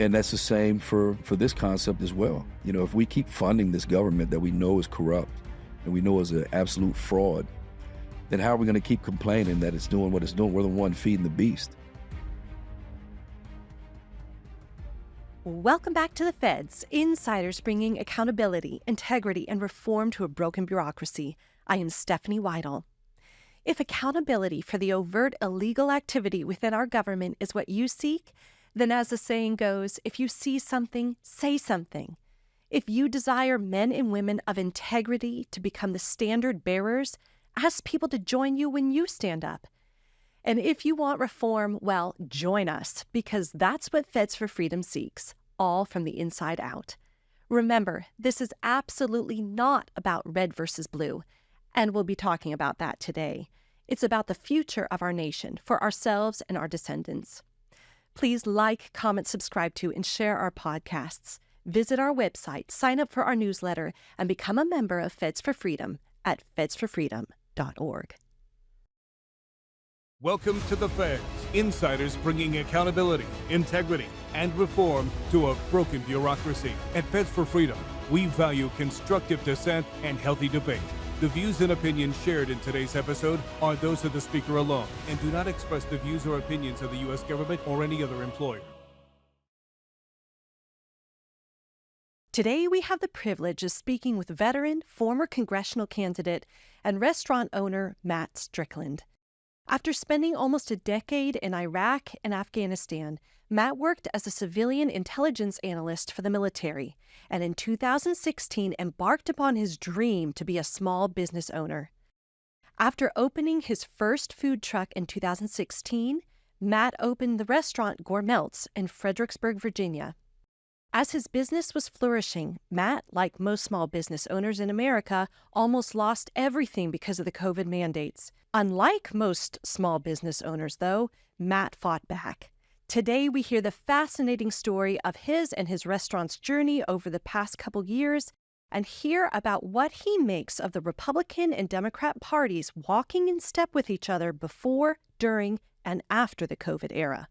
And that's the same for this concept as well. You know, if we keep funding this government that we know is corrupt and we know is an absolute fraud, then how are we going to keep complaining that it's doing what it's doing? We're the one feeding the beast. Welcome back to the Feds, insiders bringing accountability, integrity, and reform to a broken bureaucracy. I am Stephanie Weidel. If accountability for the overt illegal activity within our government is what you seek, then as the saying goes, if you see something, say something. If you desire men and women of integrity to become the standard bearers, ask people to join you when you stand up. And if you want reform, well, join us, because that's what Feds for Freedom seeks, all from the inside out. Remember, this is absolutely not about red versus blue, and we'll be talking about that today. It's about the future of our nation for ourselves and our descendants. Please like, comment, subscribe to, and share our podcasts. Visit our website, sign up for our newsletter, and become a member of Feds for Freedom at fedsforfreedom.org. Welcome to the Feds, insiders bringing accountability, integrity, and reform to a broken bureaucracy. At Feds for Freedom, we value constructive dissent and healthy debate. The views and opinions shared in today's episode are those of the speaker alone and do not express the views or opinions of the U.S. government or any other employer. Today, we have the privilege of speaking with veteran, former congressional candidate, and restaurant owner Matt Strickland. After spending almost a decade in Iraq and Afghanistan, Matt worked as a civilian intelligence analyst for the military, and in 2016 embarked upon his dream to be a small business owner. After opening his first food truck in 2016, Matt opened the restaurant Gourmeltz in Fredericksburg, Virginia. As his business was flourishing, Matt, like most small business owners in America, almost lost everything because of the COVID mandates. Unlike most small business owners, though, Matt fought back. Today, we hear the fascinating story of his and his restaurant's journey over the past couple years and hear about what he makes of the Republican and Democrat parties walking in step with each other before, during, and after the COVID era.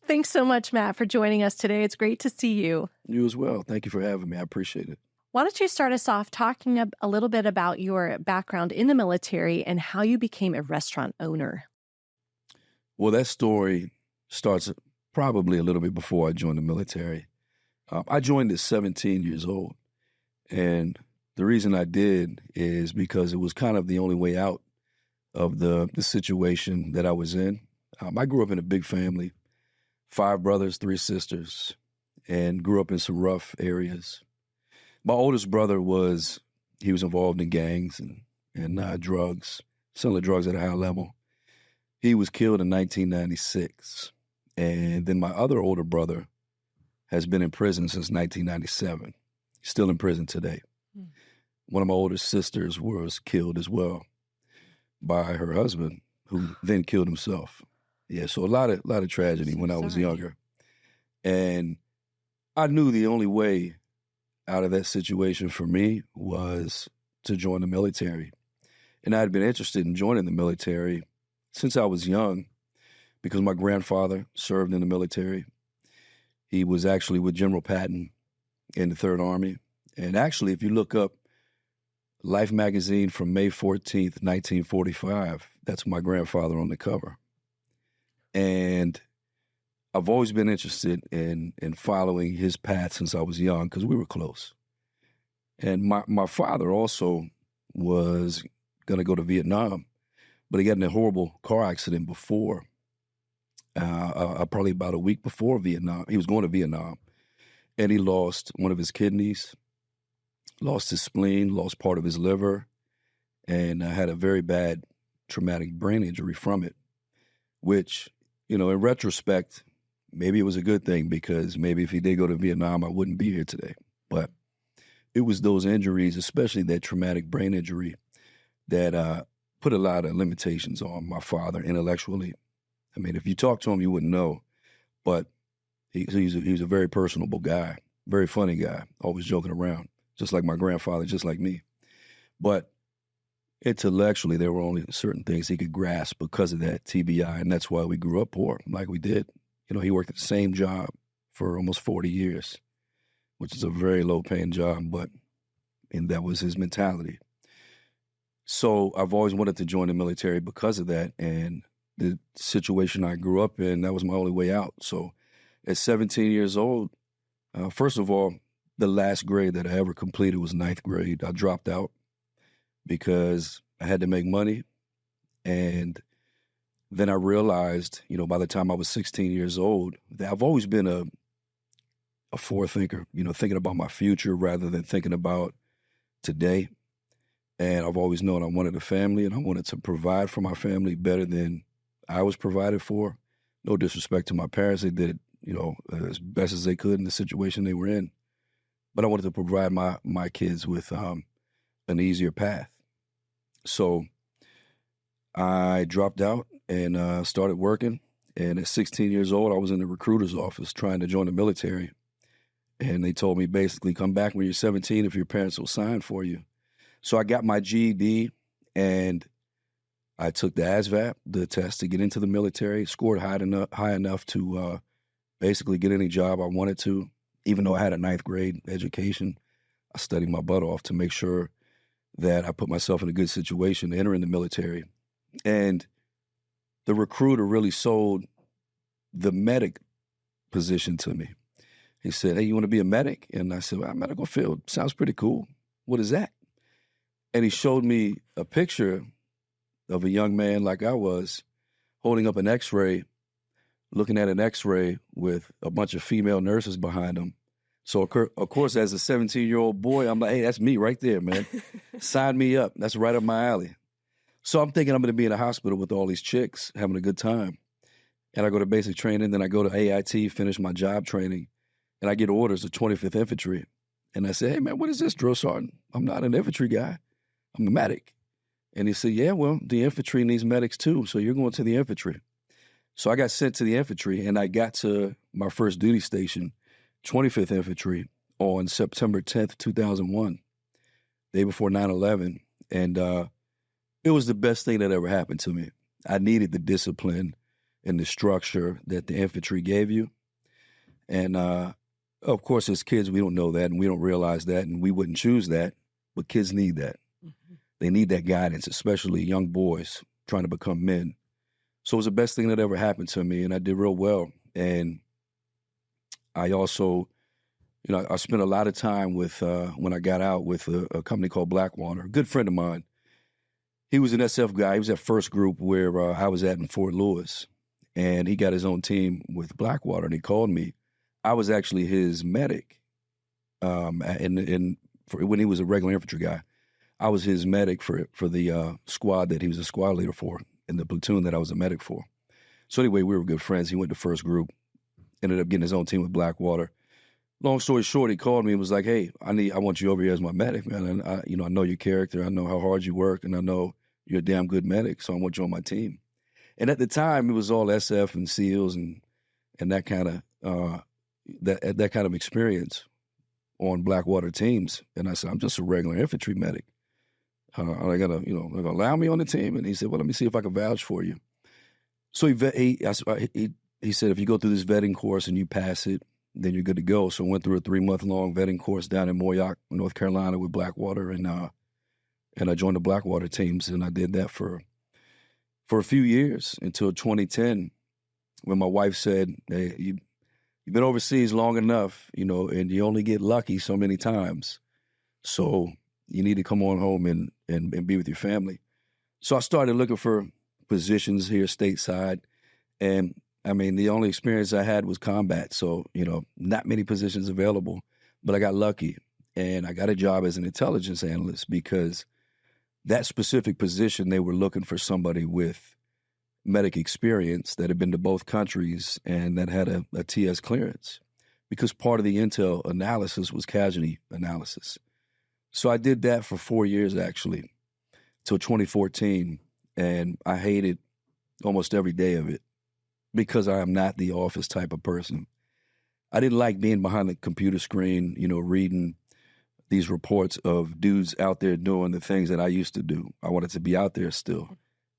Thanks so much, Matt, for joining us today. It's great to see you. You as well. Thank you for having me. I appreciate it. Why don't you start us off talking a little bit about your background in the military and how you became a restaurant owner? Well, that story starts probably a little bit before I joined the military. I joined at 17 years old, and the reason I did is because it was kind of the only way out of the situation that I was in. I grew up in a big family, 5 brothers, 3 sisters, and grew up in some rough areas. My oldest brother was involved in gangs and drugs, selling drugs at a high level. He was killed in 1996. And then my other older brother has been in prison since 1997. He's still in prison today. One of my older sisters was killed as well by her husband, who then killed himself. Yeah, so a lot of tragedy when I was younger. And I knew the only way out of that situation for me was to join the military. And I had been interested in joining the military since I was young because my grandfather served in the military. He was actually with General Patton in the 3rd Army. And actually, if you look up Life magazine from May 14th, 1945, that's my grandfather on the cover. And I've always been interested in following his path since I was young because we were close. And my father also was going to go to Vietnam, but he got in a horrible car accident before, probably about a week before Vietnam. He was going to Vietnam, and he lost one of his kidneys, lost his spleen, lost part of his liver, and had a very bad traumatic brain injury from it, which, in retrospect, maybe it was a good thing because maybe if he did go to Vietnam, I wouldn't be here today. But it was those injuries, especially that traumatic brain injury, that put a lot of limitations on my father intellectually. I mean, if you talk to him, you wouldn't know. But he's a very personable guy, very funny guy, always joking around, just like my grandfather, just like me. But intellectually, there were only certain things he could grasp because of that TBI, and that's why we grew up poor, like we did. He worked at the same job for almost 40 years, which is a very low-paying job, and that was his mentality. So I've always wanted to join the military because of that, and the situation I grew up in, that was my only way out. So at 17 years old, first of all, the last grade that I ever completed was 9th grade. I dropped out because I had to make money. And then I realized, by the time I was 16 years old, that I've always been a forethinker, thinking about my future rather than thinking about today. And I've always known I wanted a family and I wanted to provide for my family better than I was provided for. No disrespect to my parents. They did it, as best as they could in the situation they were in. But I wanted to provide my kids with an easier path. So I dropped out and started working. And at 16 years old, I was in the recruiter's office trying to join the military. And they told me basically, come back when you're 17 if your parents will sign for you. So I got my GED and I took the ASVAB, the test to get into the military, scored high enough to basically get any job I wanted to. Even though I had a 9th grade education, I studied my butt off to make sure that I put myself in a good situation to enter in the military. And the recruiter really sold the medic position to me. He said, hey, you want to be a medic? And I said, well, medical field sounds pretty cool. What is that? And he showed me a picture of a young man like I was holding up an X-ray, looking at an X-ray with a bunch of female nurses behind him. So, of course, as a 17-year-old boy, I'm like, hey, that's me right there, man. Sign me up. That's right up my alley. So I'm thinking I'm going to be in a hospital with all these chicks, having a good time. And I go to basic training, then I go to AIT, finish my job training, and I get orders to 25th Infantry. And I say, hey, man, what is this, drill sergeant? I'm not an infantry guy. I'm a medic. And he said, yeah, well, the infantry needs medics too, so you're going to the infantry. So I got sent to the infantry, and I got to my first duty station, 25th Infantry, on September 10th, 2001, day before 9/11. And it was the best thing that ever happened to me. I needed the discipline and the structure that the infantry gave you. And, of course, as kids, we don't know that, and we don't realize that, and we wouldn't choose that, but kids need that. Mm-hmm. They need that guidance, especially young boys trying to become men. So it was the best thing that ever happened to me, and I did real well. And I also, I spent a lot of time with, when I got out, with a company called Blackwater, a good friend of mine. He was an SF guy. He was at first group where I was at in Fort Lewis, and he got his own team with Blackwater, and he called me. I was actually his medic, when he was a regular infantry guy. I was his medic for the squad that he was a squad leader for, in the platoon that I was a medic for. So anyway, we were good friends. He went to first group, ended up getting his own team with Blackwater. Long story short, he called me and was like, hey, I want you over here as my medic, man. And I know your character. I know how hard you work, and I know you're a damn good medic, so I want you on my team. And at the time, it was all SF and SEALs and that kind of that kind of experience on Blackwater teams. And I said, I'm just a regular infantry medic. Are they gonna allow me on the team? And he said, well, let me see if I can vouch for you. So he said, if you go through this vetting course and you pass it, then you're good to go. So I went through a 3-month-long vetting course down in Moyock, North Carolina, with Blackwater, and I joined the Blackwater teams, and I did that for a few years until 2010, when my wife said, hey, you've been overseas long enough, and you only get lucky so many times. So you need to come on home and be with your family. So I started looking for positions here stateside. And I mean, the only experience I had was combat. So, not many positions available, but I got lucky and I got a job as an intelligence analyst because that specific position, they were looking for somebody with medic experience that had been to both countries and that had a TS clearance, because part of the intel analysis was casualty analysis. So I did that for 4 years, actually, till 2014, and I hated almost every day of it because I am not the office type of person. I didn't like being behind the computer screen, reading these reports of dudes out there doing the things that I used to do. I wanted to be out there still.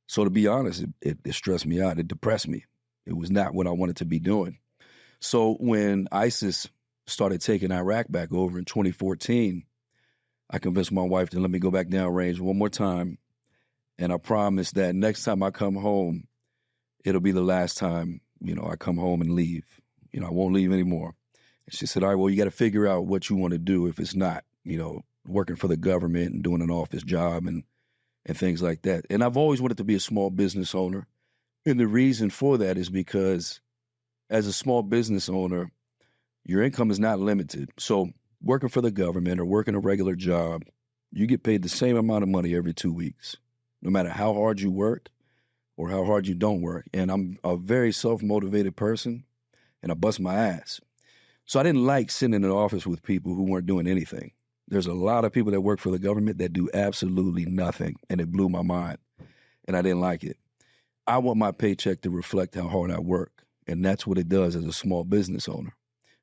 So to be honest, it stressed me out. It depressed me. It was not what I wanted to be doing. So when ISIS started taking Iraq back over in 2014, I convinced my wife to let me go back downrange one more time. And I promised that next time I come home, it'll be the last time, I come home and leave. I won't leave anymore. And she said, all right, well, you got to figure out what you want to do if it's not, working for the government and doing an office job and things like that. And I've always wanted to be a small business owner. And the reason for that is because as a small business owner, your income is not limited. So working for the government or working a regular job, you get paid the same amount of money every 2 weeks, no matter how hard you work or how hard you don't work. And I'm a very self-motivated person, and I bust my ass. So I didn't like sitting in an office with people who weren't doing anything. There's a lot of people that work for the government that do absolutely nothing, and it blew my mind, and I didn't like it. I want my paycheck to reflect how hard I work, and that's what it does as a small business owner.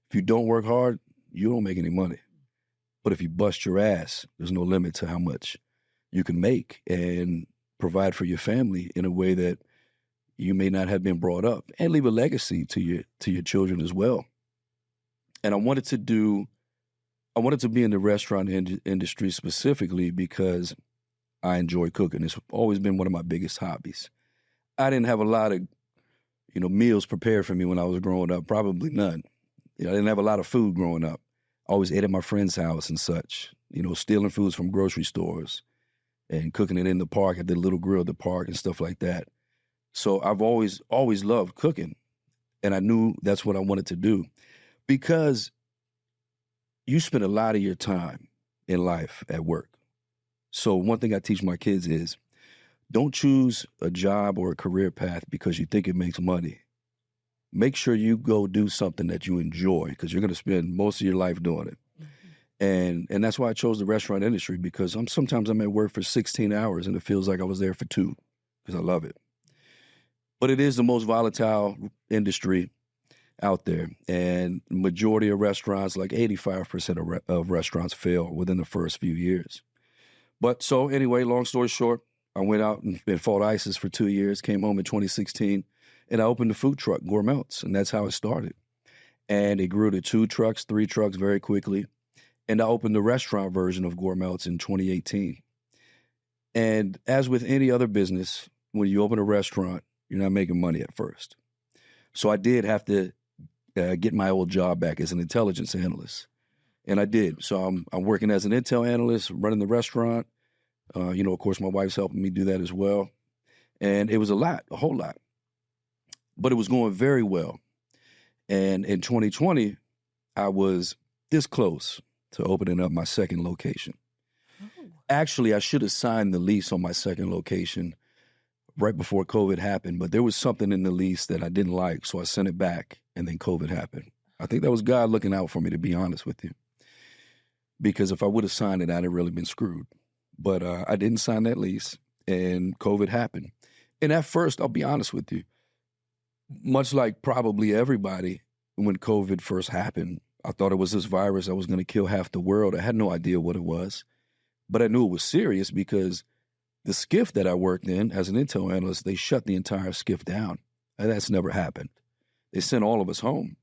If you don't work hard, you don't make any money. But if you bust your ass, there's no limit to how much you can make and provide for your family in a way that you may not have been brought up, and leave a legacy to your children as well. And I wanted to be in the restaurant industry specifically because I enjoy cooking. It's always been one of my biggest hobbies. I didn't have a lot of, meals prepared for me when I was growing up, probably none. I didn't have a lot of food growing up. I always ate at my friend's house and such, stealing foods from grocery stores and cooking it in the park at the little grill at the park and stuff like that. So I've always loved cooking, and I knew that's what I wanted to do because you spend a lot of your time in life at work. So one thing I teach my kids is don't choose a job or a career path because you think it makes money. Make sure you go do something that you enjoy because you're going to spend most of your life doing it. Mm-hmm. And that's why I chose the restaurant industry because sometimes I'm at work for 16 hours and it feels like I was there for 2 because I love it. But it is the most volatile industry out there. And majority of restaurants, like 85% of restaurants fail within the first few years. But so anyway, long story short, I went out and fought ISIS for 2 years, came home in 2016, and I opened a food truck, Gourmeltz, and that's how it started. And it grew to 2 trucks, 3 trucks very quickly. And I opened the restaurant version of Gourmeltz in 2018. And as with any other business, when you open a restaurant, you're not making money at first. So I did have to get my old job back as an intelligence analyst. And I did. So I'm working as an intel analyst, running the restaurant. Of course, my wife's helping me do that as well. And it was a whole lot. But it was going very well. And in 2020, I was this close to opening up my second location. Oh. Actually, I should have signed the lease on my second location right before COVID happened, but there was something in the lease that I didn't like, so I sent it back, and then COVID happened. I think that was God looking out for me, to be honest with you, because if I would have signed it, I'd have really been screwed. But I didn't sign that lease, and COVID happened. And at first, I'll be honest with you, much like probably everybody, when COVID first happened, I thought it was this virus that was going to kill half the world. I had no idea what it was, but I knew it was serious because the SCIF that I worked in as an intel analyst, they shut the entire SCIF down. And that's never happened. They sent all of us home.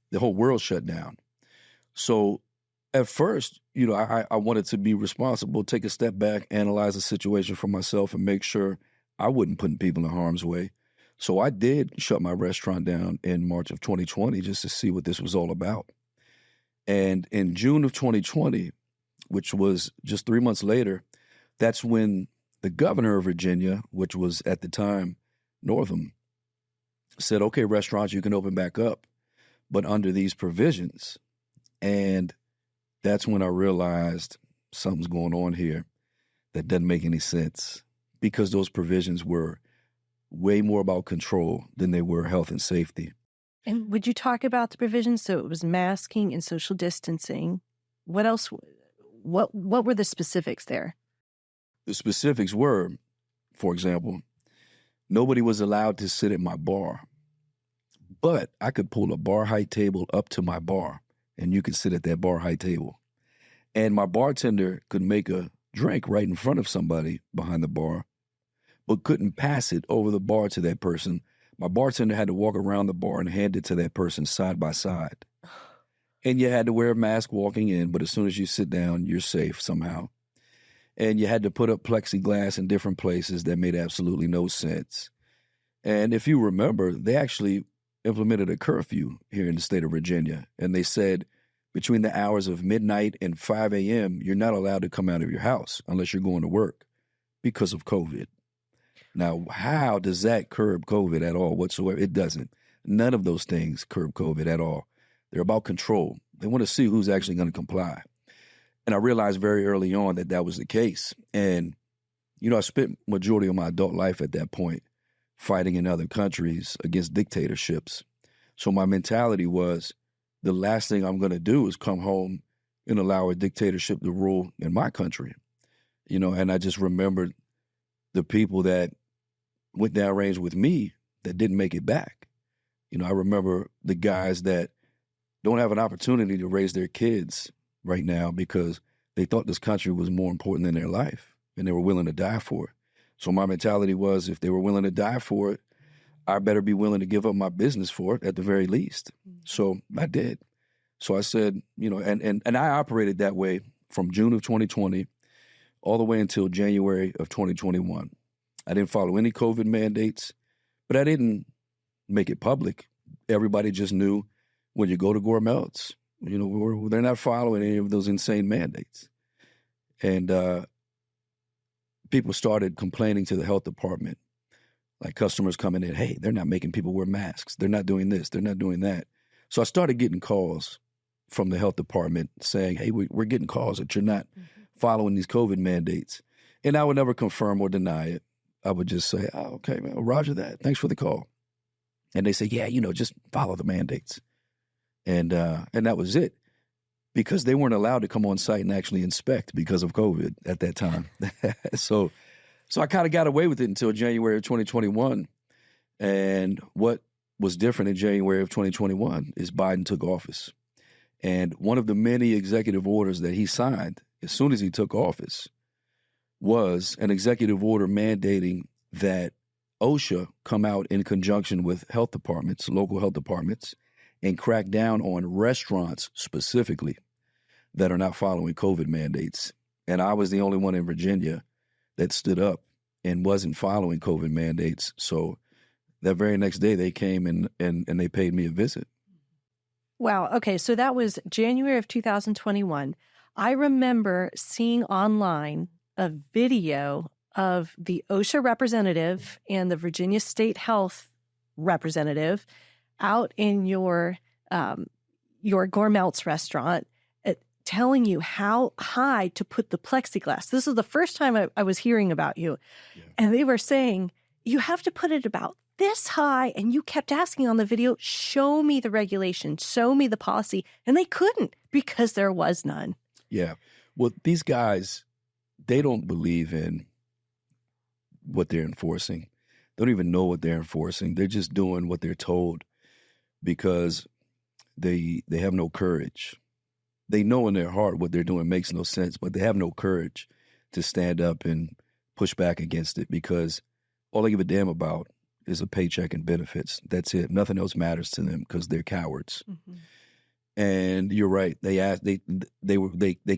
The whole world shut down. So at first, I wanted to be responsible, take a step back, analyze the situation for myself and make sure I wasn't putting people in harm's way. So I did shut my restaurant down in March of 2020 just to see what this was all about. And in June of 2020, which was just 3 months later, that's when the governor of Virginia, which was at the time Northam, said, okay, restaurants, you can open back up, but under these provisions. And that's when I realized something's going on here that doesn't make any sense because those provisions were way more about control than they were health and safety. And would you talk about the provisions? So it was masking and social distancing. What else? What were the specifics there? The specifics were, for example, nobody was allowed to sit at my bar, but I could pull a bar height table up to my bar and you could sit at that bar height table. And my bartender could make a drink right in front of somebody behind the bar, but couldn't pass it over the bar to that person. My bartender had to walk around the bar and hand it to that person side by side. And you had to wear a mask walking in, but as soon as you sit down, you're safe somehow. And you had to put up plexiglass in different places that made absolutely no sense. And if you remember, they actually implemented a curfew here in the state of Virginia. And they said between the hours of midnight and 5 a.m., you're not allowed to come out of your house unless you're going to work because of COVID. Now, how does that curb COVID at all whatsoever? It doesn't. None of those things curb COVID at all. They're about control. They want to see who's actually going to comply. And I realized very early on that that was the case. And, you know, I spent majority of my adult life at that point fighting in other countries against dictatorships. So my mentality was the last thing I'm going to do is come home and allow a dictatorship to rule in my country. You know, and I just remembered the people that went downrange with me that didn't make it back. You know, I remember the guys that don't have an opportunity to raise their kids right now because they thought this country was more important than their life and they were willing to die for it. So my mentality was if they were willing to die for it, I better be willing to give up my business for it at the very least. So I did. So I said, you know, and I operated that way from June of 2020 all the way until January of 2021. I didn't follow any COVID mandates, but I didn't make it public. Everybody just knew when you go to Gourmeltz, you know, they're not following any of those insane mandates. And people started complaining to the health department, like customers coming in, hey, they're not making people wear masks. They're not doing this. They're not doing that. So I started getting calls from the health department saying, hey, we're getting calls that you're not following these COVID mandates. And I would never confirm or deny it. I would just say, oh, okay, well, roger that. Thanks for the call. And they say, yeah, you know, just follow the mandates. And that was it, because they weren't allowed to come on site and actually inspect because of COVID at that time. So I kind of got away with it until January of 2021. And what was different in January of 2021 is Biden took office. And one of the many executive orders that he signed as soon as he took office was an executive order mandating that OSHA come out in conjunction with health departments, local health departments, and crack down on restaurants specifically that are not following COVID mandates. And I was the only one in Virginia that stood up and wasn't following COVID mandates. So that very next day they came and they paid me a visit. Wow. Okay. So that was January of 2021. I remember seeing online a video of the OSHA representative and the Virginia State Health representative out in your Gourmeltz restaurant telling you how high to put the plexiglass. This is the first time I was hearing about you. Yeah. And they were saying, you have to put it about this high. And you kept asking on the video, show me the regulation, show me the policy. And they couldn't because there was none. Yeah. Well, these guys, they don't believe in what they're enforcing. They don't even know what they're enforcing. They're just doing what they're told because they have no courage. They know in their heart what they're doing makes no sense, but they have no courage to stand up and push back against it because all they give a damn about is a paycheck and benefits. That's it. Nothing else matters to them because they're cowards. Mm-hmm. And you're right. They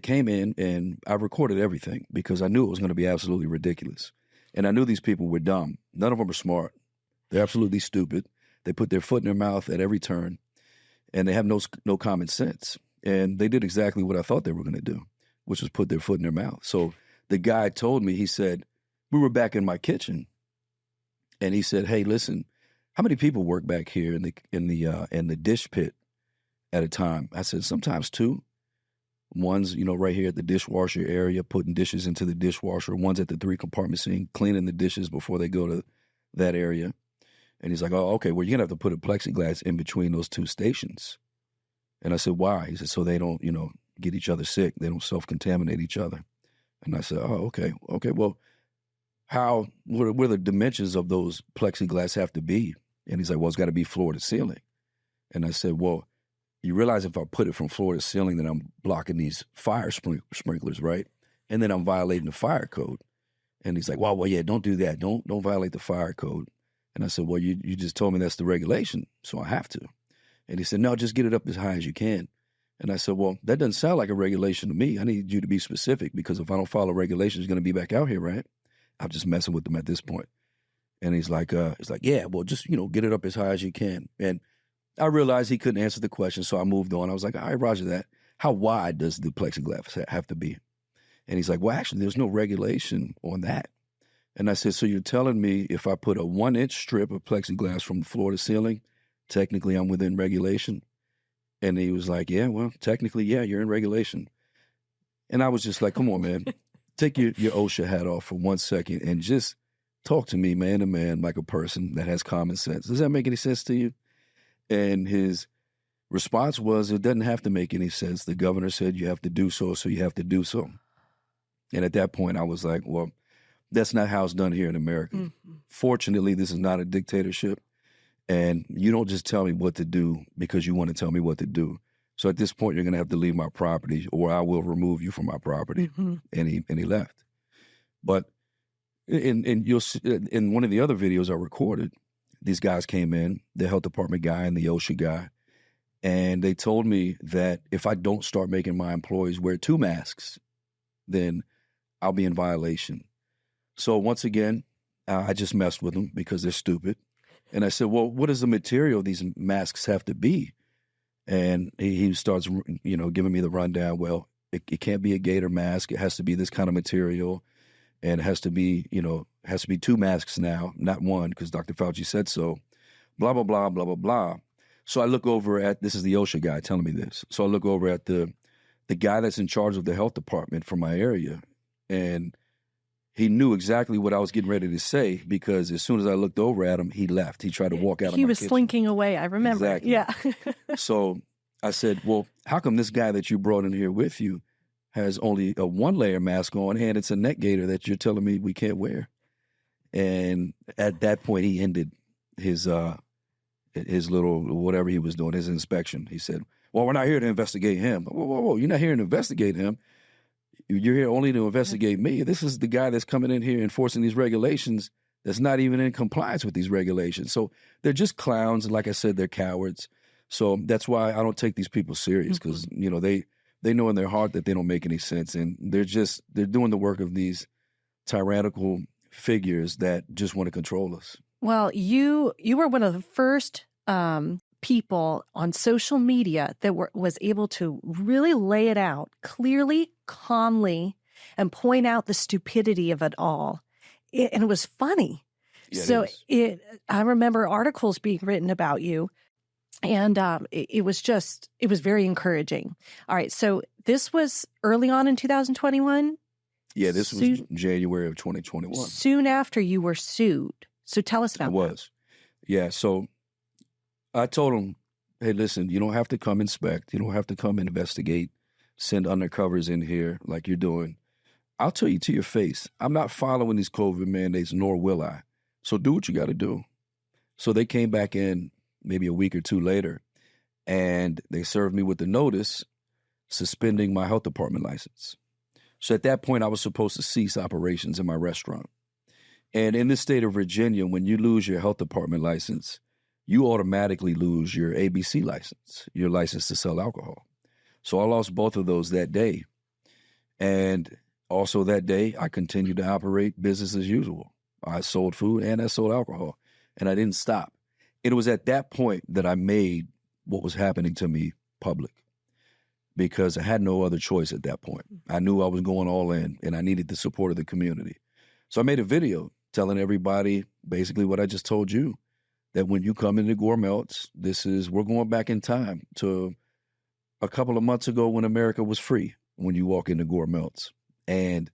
came in and I recorded everything because I knew it was going to be absolutely ridiculous. And I knew these people were dumb. None of them are smart. They're absolutely stupid. They put their foot in their mouth at every turn, and they have no common sense. And they did exactly what I thought they were going to do, which was put their foot in their mouth. So the guy told me, he said, we were back in my kitchen, and he said, hey, listen, how many people work back here in the dish pit at a time? I said, sometimes two. One's, right here at the dishwasher area, putting dishes into the dishwasher. One's at the 3-compartment sink, cleaning the dishes before they go to that area. And he's like, oh, okay, well, you're going to have to put a plexiglass in between those two stations. And I said, why? He said, so they don't, get each other sick. They don't self-contaminate each other. And I said, oh, okay. Well, what are the dimensions of those plexiglass have to be? And he's like, well, it's got to be floor to ceiling. And I said, well, you realize if I put it from floor to ceiling, then I'm blocking these fire sprinklers, right? And then I'm violating the fire code. And he's like, well, yeah, don't do that. Don't violate the fire code. And I said, well, you just told me that's the regulation, so I have to. And he said, no, just get it up as high as you can. And I said, well, that doesn't sound like a regulation to me. I need you to be specific, because if I don't follow regulations, you're going to be back out here, right? I'm just messing with him at this point. And he's like, yeah, well, just, get it up as high as you can. And I realized he couldn't answer the question, so I moved on. I was like, all right, roger that. How wide does the plexiglass have to be? And he's like, well, actually, there's no regulation on that. And I said, so you're telling me if I put a 1-inch strip of plexiglass from the floor to ceiling, technically I'm within regulation? And he was like, yeah, well, technically, yeah, you're in regulation. And I was just like, come on, man, take your OSHA hat off for 1 second and just talk to me man to man like a person that has common sense. Does that make any sense to you? And his response was, it doesn't have to make any sense. The governor said you have to do so, so you have to do so. And at that point, I was like, well, that's not how it's done here in America. Mm-hmm. Fortunately, this is not a dictatorship. And you don't just tell me what to do because you want to tell me what to do. So at this point, you're going to have to leave my property, or I will remove you from my property. Mm-hmm. And he left. But you'll see, in one of the other videos I recorded, these guys came in, the health department guy and the OSHA guy, and they told me that if I don't start making my employees wear 2 masks, then I'll be in violation. So once again, I just messed with them because they're stupid. And I said, well, what does the material of these masks have to be? And he starts, giving me the rundown. Well, it can't be a gator mask. It has to be this kind of material. And it has to be, 2 masks now, not 1, because Dr. Fauci said so. Blah, blah, blah, blah, blah, blah. So I look over at, this is the OSHA guy telling me this. So I look over at the guy that's in charge of the health department for my area. And he knew exactly what I was getting ready to say, because as soon as I looked over at him, he left. He tried to walk out of my kitchen. He was slinking away. I remember. Exactly. Yeah. So I said, well, how come this guy that you brought in here with you has only a 1-layer mask on, and it's a neck gaiter that you're telling me we can't wear? And at that point, he ended his little whatever he was doing, his inspection. He said, well, we're not here to investigate him. Whoa, you're not here to investigate him. You're here only to investigate me. This is the guy that's coming in here enforcing these regulations that's not even in compliance with these regulations. So they're just clowns. And like I said, they're cowards. So that's why I don't take these people serious, because, they know in their heart that they don't make any sense. And they're doing the work of these tyrannical figures that just want to control us. Well, you were one of the first people on social media that was able to really lay it out clearly, calmly, and point out the stupidity of it all. And it was funny. Yeah, so I remember articles being written about you, and it was very encouraging. All right, so this was early on in 2021? Yeah, this was January of 2021. Soon after you were sued. So tell us about that. I was. Yeah, so I told him, hey, listen, you don't have to come inspect. You don't have to come investigate, send undercovers in here like you're doing. I'll tell you to your face, I'm not following these COVID mandates, nor will I. So do what you got to do. So they came back in maybe a week or 2 later, and they served me with the notice suspending my health department license. So at that point, I was supposed to cease operations in my restaurant. And in the state of Virginia, when you lose your health department license, you automatically lose your ABC license, your license to sell alcohol. So I lost both of those that day. And also that day, I continued to operate business as usual. I sold food and I sold alcohol, and I didn't stop. It was at that point that I made what was happening to me public, because I had no other choice at that point. I knew I was going all in, and I needed the support of the community. So I made a video telling everybody basically what I just told you, that when you come into Gourmeltz, we're going back in time to a couple of months ago when America was free, when you walk into Gourmeltz. And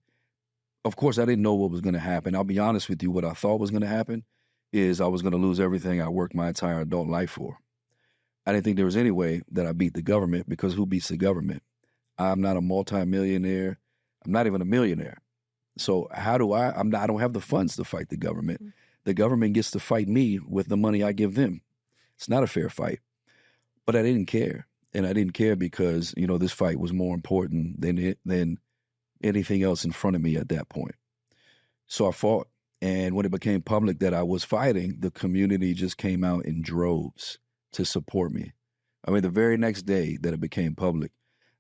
of course, I didn't know what was going to happen. I'll be honest with you, what I thought was going to happen is I was going to lose everything I worked my entire adult life for. I didn't think there was any way that I beat the government, because who beats the government? I'm not a multimillionaire. I'm not even a millionaire. So how do I don't have the funds to fight the government. Mm-hmm. The government gets to fight me with the money I give them. It's not a fair fight. But I didn't care. And I didn't care because, this fight was more important than anything else in front of me at that point. So I fought. And when it became public that I was fighting, the community just came out in droves to support me. I mean, the very next day that it became public,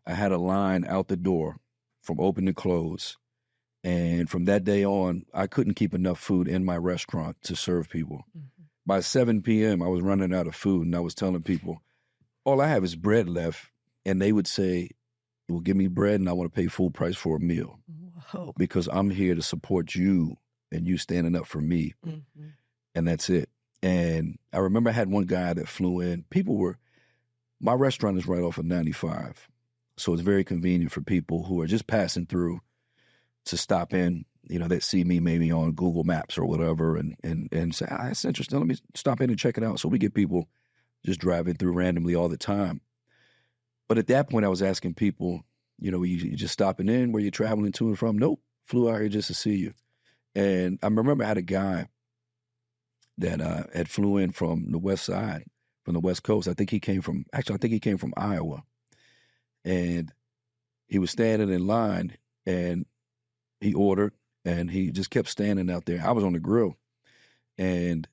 I had a line out the door from open to close. And from that day on, I couldn't keep enough food in my restaurant to serve people. Mm-hmm. By 7 p.m., I was running out of food, and I was telling people, all I have is bread left. And they would say, well, give me bread, and I want to pay full price for a meal. Whoa. Because I'm here to support you, and you standing up for me. Mm-hmm. And that's it. And I remember I had one guy that flew in. My restaurant is right off of 95. So it's very convenient for people who are just passing through to stop in, that see me maybe on Google Maps or whatever and say, that's interesting. Let me stop in and check it out. So we get people just driving through randomly all the time. But at that point, I was asking people, you just stopping in, where you traveling to and from? Nope. Flew out here just to see you. And I remember I had a guy that had flew in from the west side, from the West Coast. I think he came from Iowa. And he was standing in line, and he ordered, and he just kept standing out there. I was on the grill, and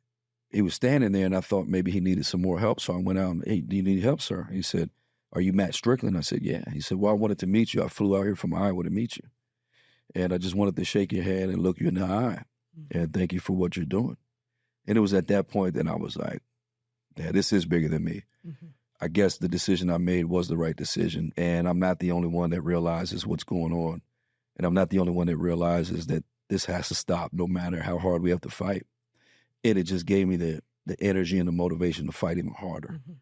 he was standing there, and I thought maybe he needed some more help. So I went out and, hey, do you need help, sir? He said, are you Matt Strickland? I said, yeah. He said, well, I wanted to meet you. I flew out here from Iowa to meet you. And I just wanted to shake your hand and look you in the eye and thank you for what you're doing. And it was at that point that I was like, yeah, this is bigger than me. Mm-hmm. I guess the decision I made was the right decision. And I'm not the only one that realizes what's going on. And I'm not the only one that realizes that this has to stop no matter how hard we have to fight. And it just gave me the energy and the motivation to fight even harder. Mm-hmm.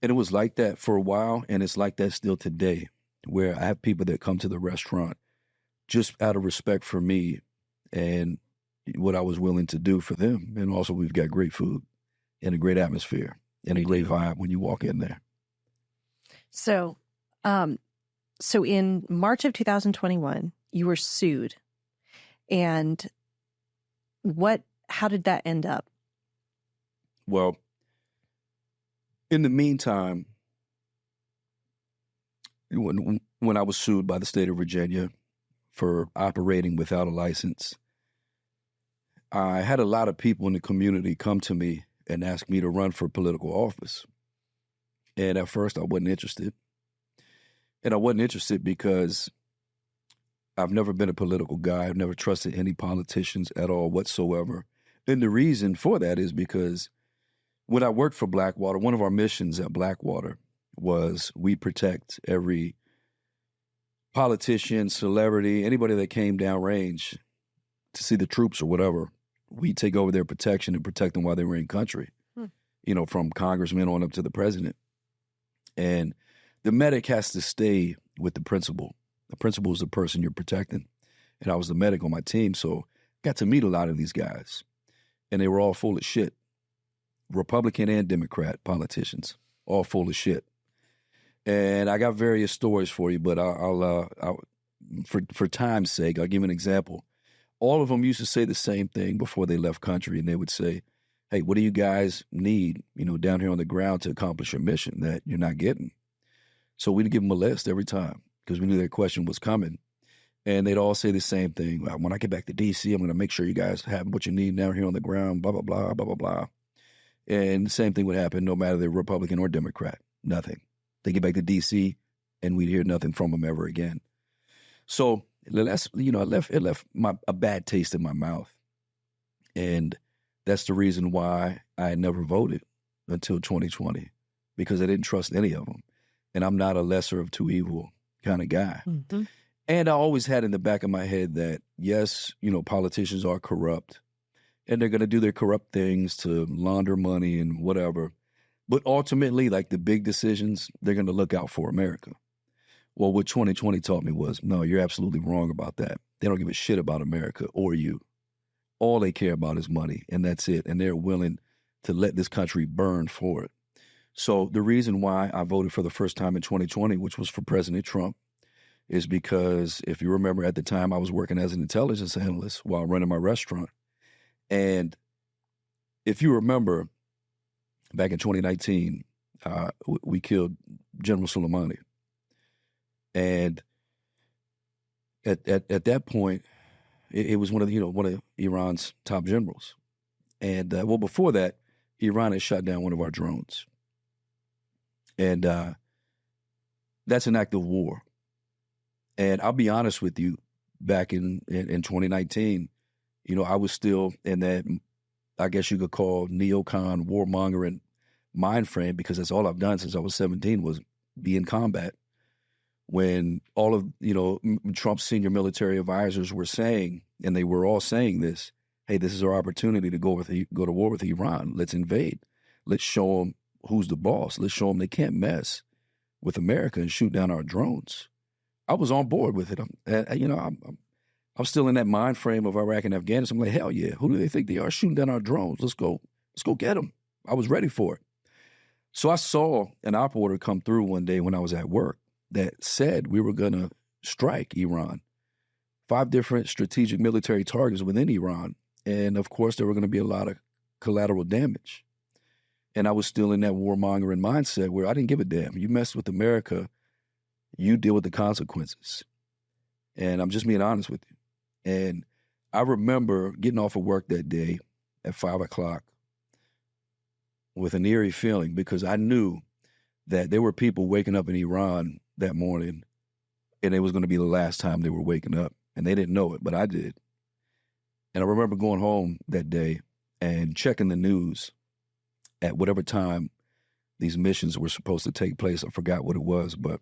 And it was like that for a while. And it's like that still today, where I have people that come to the restaurant just out of respect for me and what I was willing to do for them. And also we've got great food and a great atmosphere and a great vibe when you walk in there. So in March of 2021, you were sued. And how did that end up? Well, in the meantime, when I was sued by the state of Virginia for operating without a license, I had a lot of people in the community come to me and ask me to run for political office. And at first I wasn't interested. And I wasn't interested because I've never been a political guy. I've never trusted any politicians at all whatsoever. And the reason for that is because when I worked for Blackwater, one of our missions at Blackwater was we protect every politician, celebrity, anybody that came downrange to see the troops or whatever. We take over their protection and protect them while they were in country, from congressmen on up to the president. And the medic has to stay with the principal. The principal is the person you're protecting. And I was the medic on my team, so got to meet a lot of these guys. And they were all full of shit. Republican and Democrat politicians, all full of shit. And I got various stories for you, but I'll for time's sake, I'll give you an example. All of them used to say the same thing before they left country, and they would say, hey, what do you guys need, down here on the ground to accomplish your mission that you're not getting? So we'd give them a list every time because we knew their question was coming. And they'd all say the same thing. When I get back to D.C., I'm going to make sure you guys have what you need down here on the ground, blah, blah, blah, blah, blah, blah. And the same thing would happen no matter they're Republican or Democrat. Nothing. They get back to D.C., and we'd hear nothing from them ever again. So that's, it left a bad taste in my mouth. And that's the reason why I never voted until 2020, because I didn't trust any of them. And I'm not a lesser of two evil kind of guy. Mm-hmm. And I always had in the back of my head that, yes, politicians are corrupt and they're going to do their corrupt things to launder money and whatever. But ultimately, like the big decisions, they're going to look out for America. Well, what 2020 taught me was, no, you're absolutely wrong about that. They don't give a shit about America or you. All they care about is money, and that's it. And they're willing to let this country burn for it. So the reason why I voted for the first time in 2020, which was for President Trump, is because if you remember at the time I was working as an intelligence analyst while running my restaurant. And if you remember back in 2019, we killed General Soleimani. And at that point, it was one of Iran's top generals. And before that, Iran had shot down one of our drones. And that's an act of war. And I'll be honest with you, back in 2019, I was still in that, I guess you could call, neocon, warmongering mind frame, because that's all I've done since I was 17 was be in combat. When all of, Trump's senior military advisors were saying, and they were all saying this, hey, this is our opportunity to go to war with Iran. Let's invade. Let's show them who's the boss. Let's show them they can't mess with America and shoot down our drones. I was on board with it. I'm still in that mind frame of Iraq and Afghanistan. I'm like, hell yeah, who do they think they are shooting down our drones? Let's go get them. I was ready for it. So I saw an op order come through one day when I was at work that said we were going to strike Iran. 5 different strategic military targets within Iran. And of course, there were going to be a lot of collateral damage. And I was still in that warmongering mindset where I didn't give a damn. You mess with America, you deal with the consequences. And I'm just being honest with you. And I remember getting off of work that day at 5 o'clock with an eerie feeling, because I knew that there were people waking up in Iran that morning, and it was going to be the last time they were waking up. And they didn't know it, but I did. And I remember going home that day and checking the news at whatever time these missions were supposed to take place. I forgot what it was, but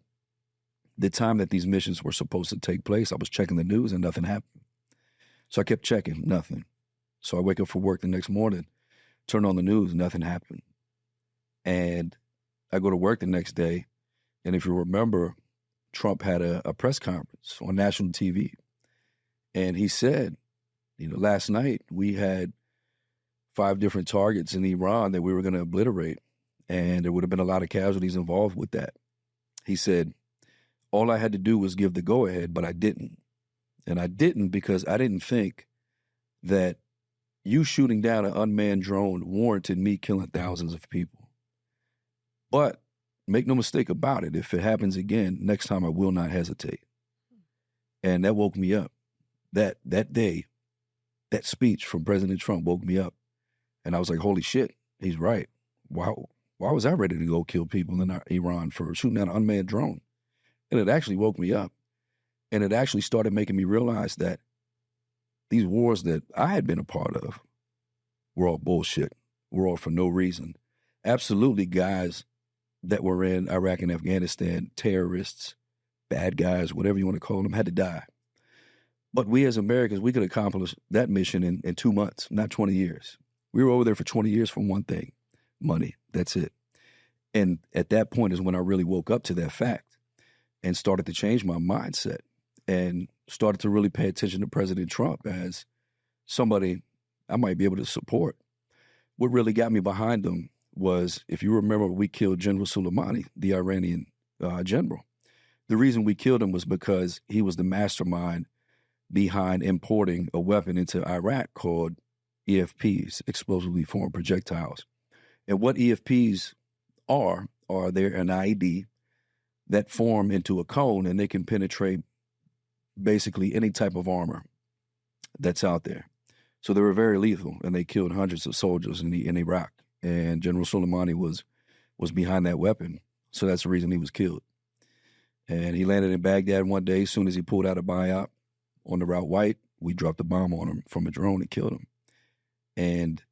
the time that these missions were supposed to take place, I was checking the news and nothing happened. So I kept checking, nothing. So I wake up for work the next morning, turn on the news, nothing happened. And I go to work the next day, and if you remember, Trump had a press conference on national TV. And he said, last night we had 5 different targets in Iran that we were going to obliterate, and there would have been a lot of casualties involved with that. He said, all I had to do was give the go-ahead, but I didn't. And I didn't because I didn't think that you shooting down an unmanned drone warranted me killing thousands of people. But make no mistake about it, if it happens again, next time I will not hesitate. And that woke me up. That day, that speech from President Trump woke me up. And I was like, holy shit, he's right. Why was I ready to go kill people in Iran for shooting down an unmanned drone? And it actually woke me up. And it actually started making me realize that these wars that I had been a part of were all bullshit. Were all for no reason. Absolutely, guys that were in Iraq and Afghanistan, terrorists, bad guys, whatever you want to call them, had to die. But we as Americans, we could accomplish that mission in 2 months, not 20 years. We were over there for 20 years for one thing, money. That's it. And at that point is when I really woke up to that fact and started to change my mindset and started to really pay attention to President Trump as somebody I might be able to support. What really got me behind him was, if you remember, we killed General Soleimani, the Iranian general. The reason we killed him was because he was the mastermind behind importing a weapon into Iraq called EFPs, explosively formed projectiles. And what EFPs are they're an IED that form into a cone, and they can penetrate basically any type of armor that's out there. So they were very lethal, and they killed hundreds of soldiers in Iraq. And General Soleimani was behind that weapon, so that's the reason he was killed. And he landed in Baghdad one day. As soon as he pulled out a biop on the Route White, we dropped a bomb on him from a drone and killed him. And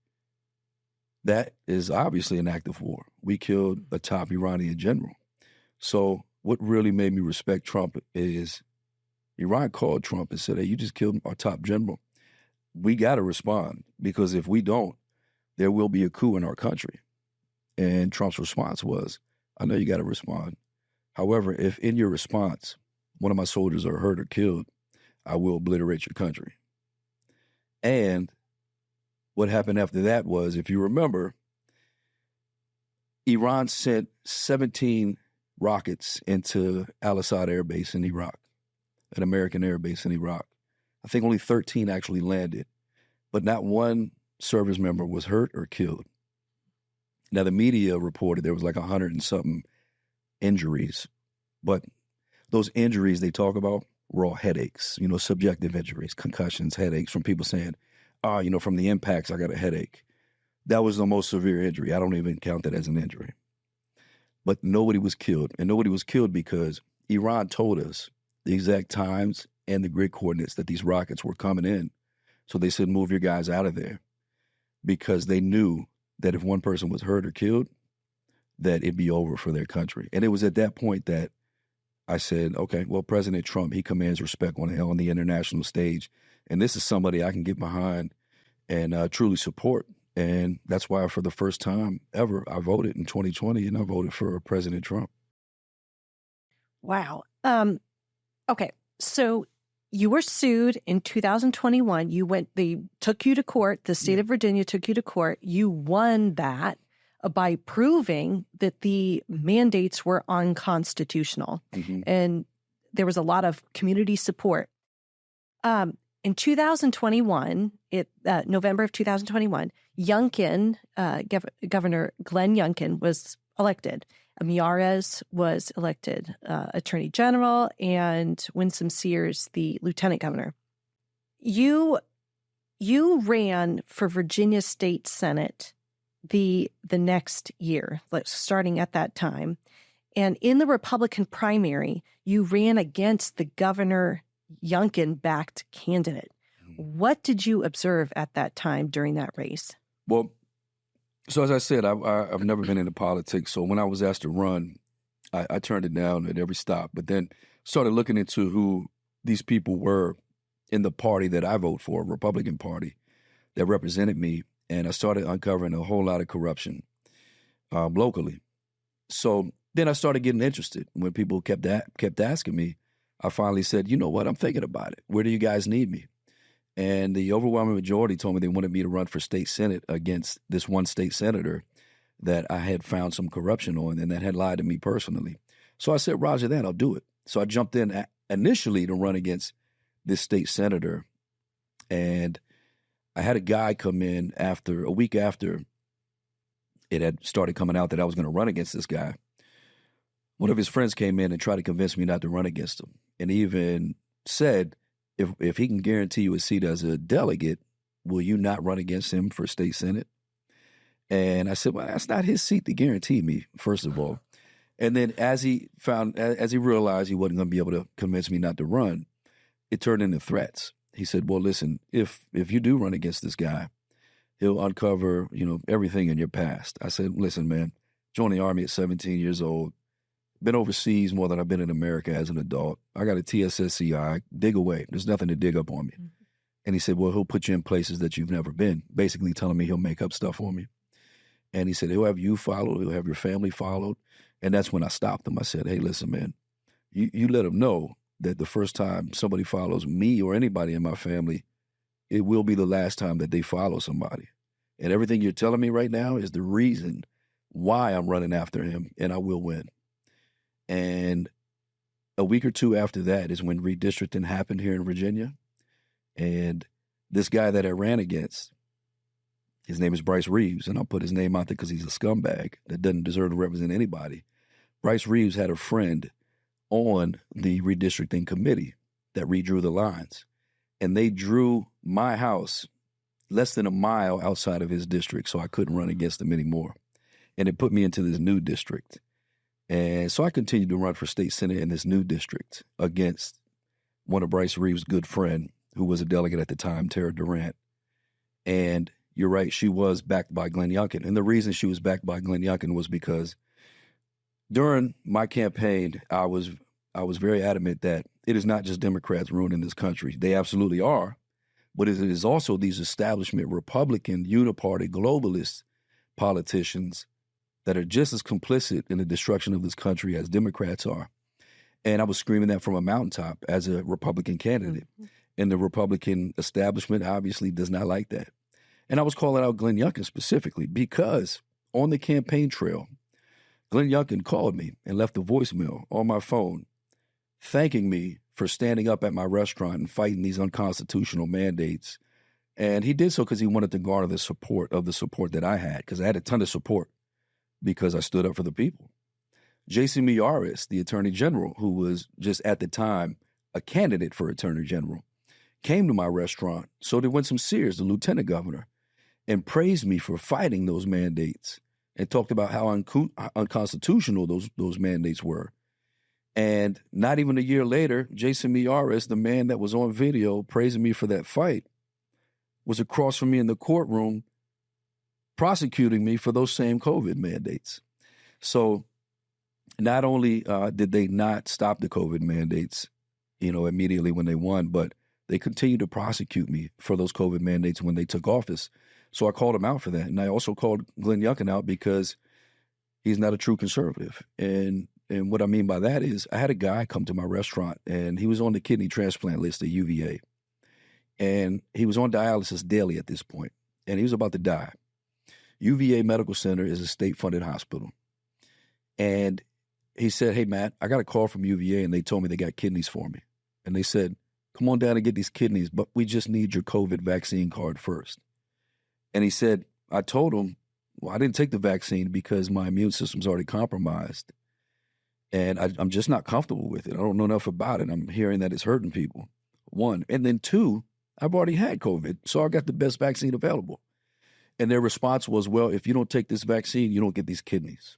that is obviously an act of war. We killed a top Iranian general. So what really made me respect Trump is Iran called Trump and said, hey, you just killed our top general. We got to respond, because if we don't, there will be a coup in our country. And Trump's response was, I know you got to respond. However, if in your response, one of my soldiers are hurt or killed, I will obliterate your country. And what happened after that was, if you remember, Iran sent 17 rockets into Al-Assad Air Base in Iraq, an American air base in Iraq. I think only 13 actually landed, but not one service member was hurt or killed. Now, the media reported there was like 100 and something injuries, but those injuries they talk about were all headaches, subjective injuries, concussions, headaches from people saying, from the impacts, I got a headache. That was the most severe injury. I don't even count that as an injury. But nobody was killed. And nobody was killed because Iran told us the exact times and the grid coordinates that these rockets were coming in. So they said, move your guys out of there, because they knew that if one person was hurt or killed, that it'd be over for their country. And it was at that point that I said, okay, well, President Trump, he commands respect on the international stage. And this is somebody I can get behind and truly support. And that's why for the first time ever, I voted in 2020 and I voted for President Trump. Wow. Okay. So you were sued in 2021. They took you to court. The state of Virginia took you to court. You won that by proving that the mandates were unconstitutional. Mm-hmm. And there was a lot of community support. In 2021, November of 2021, Governor Glenn Youngkin was elected. Miyares was elected Attorney General, and Winsome Sears, the Lieutenant Governor. You ran for Virginia State Senate the next year, starting at that time. And in the Republican primary, you ran against the Governor Youngkin-backed candidate. What did you observe at that time during that race? Well, so as I said, I've never been into politics. So when I was asked to run, I turned it down at every stop, but then started looking into who these people were in the party that I vote for, Republican Party, that represented me. And I started uncovering a whole lot of corruption locally. So then I started getting interested. When people kept asking me, I finally said, you know what, I'm thinking about it. Where do you guys need me? And the overwhelming majority told me they wanted me to run for state senate against this one state senator that I had found some corruption on and that had lied to me personally. So I said, Roger that, I'll do it. So I jumped in initially to run against this state senator. And I had a guy come in a week after it had started coming out that I was going to run against this guy. One of his friends came in and tried to convince me not to run against him. And he even said, if he can guarantee you a seat as a delegate, will you not run against him for state senate? And I said, well, that's not his seat to guarantee me, first of all. And then as he realized he wasn't going to be able to convince me not to run, it turned into threats. He said, well, listen, if you do run against this guy, he'll uncover, everything in your past. I said, listen, man, joined the Army at 17 years old, been overseas more than I've been in America as an adult. I got a TSSCI, dig away. There's nothing to dig up on me. Mm-hmm. And he said, well, he'll put you in places that you've never been, basically telling me he'll make up stuff for me. And he said, he'll have you followed, he'll have your family followed. And that's when I stopped him. I said, hey, listen, man, you let him know that the first time somebody follows me or anybody in my family, it will be the last time that they follow somebody. And everything you're telling me right now is the reason why I'm running after him, and I will win. And a week or two after that is when redistricting happened here in Virginia. And this guy that I ran against, his name is Bryce Reeves, and I'll put his name out there because he's a scumbag that doesn't deserve to represent anybody. Bryce Reeves had a friend on the redistricting committee that redrew the lines. And they drew my house less than a mile outside of his district, so I couldn't run against him anymore. And it put me into this new district. And so I continued to run for state senate in this new district against one of Bryce Reeves' good friend, who was a delegate at the time, Tara Durant. And you're right, she was backed by Glenn Youngkin. And the reason she was backed by Glenn Youngkin was because during my campaign, I was very adamant that it is not just Democrats ruining this country. They absolutely are. But it is also these establishment Republican, uniparty, globalist politicians that are just as complicit in the destruction of this country as Democrats are. And I was screaming that from a mountaintop as a Republican candidate. Mm-hmm. And the Republican establishment obviously does not like that. And I was calling out Glenn Youngkin specifically because on the campaign trail, Glenn Youngkin called me and left a voicemail on my phone thanking me for standing up at my restaurant and fighting these unconstitutional mandates. And he did so because he wanted to garner the support that I had, because I had a ton of support because I stood up for the people. Jason Miyares, the Attorney General, who was just at the time a candidate for Attorney General, came to my restaurant. So did Winsome Sears, the Lieutenant Governor, and praised me for fighting those mandates and talked about how unconstitutional those mandates were. And not even a year later, Jason Miyares, the man that was on video praising me for that fight, was across from me in the courtroom prosecuting me for those same COVID mandates. So not only did they not stop the COVID mandates, immediately when they won, but they continued to prosecute me for those COVID mandates when they took office. So I called him out for that. And I also called Glenn Youngkin out because he's not a true conservative. And what I mean by that is I had a guy come to my restaurant, and he was on the kidney transplant list at UVA. And he was on dialysis daily at this point, and he was about to die. UVA Medical Center is a state-funded hospital. And he said, "Hey, Matt, I got a call from UVA, and they told me they got kidneys for me. And they said, come on down and get these kidneys, but we just need your COVID vaccine card first." And he said, I told him, well, I didn't take the vaccine because my immune system's already compromised. And I'm just not comfortable with it. I don't know enough about it. I'm hearing that it's hurting people, one. And then two, I've already had COVID, so I got the best vaccine available. And their response was, well, if you don't take this vaccine, you don't get these kidneys.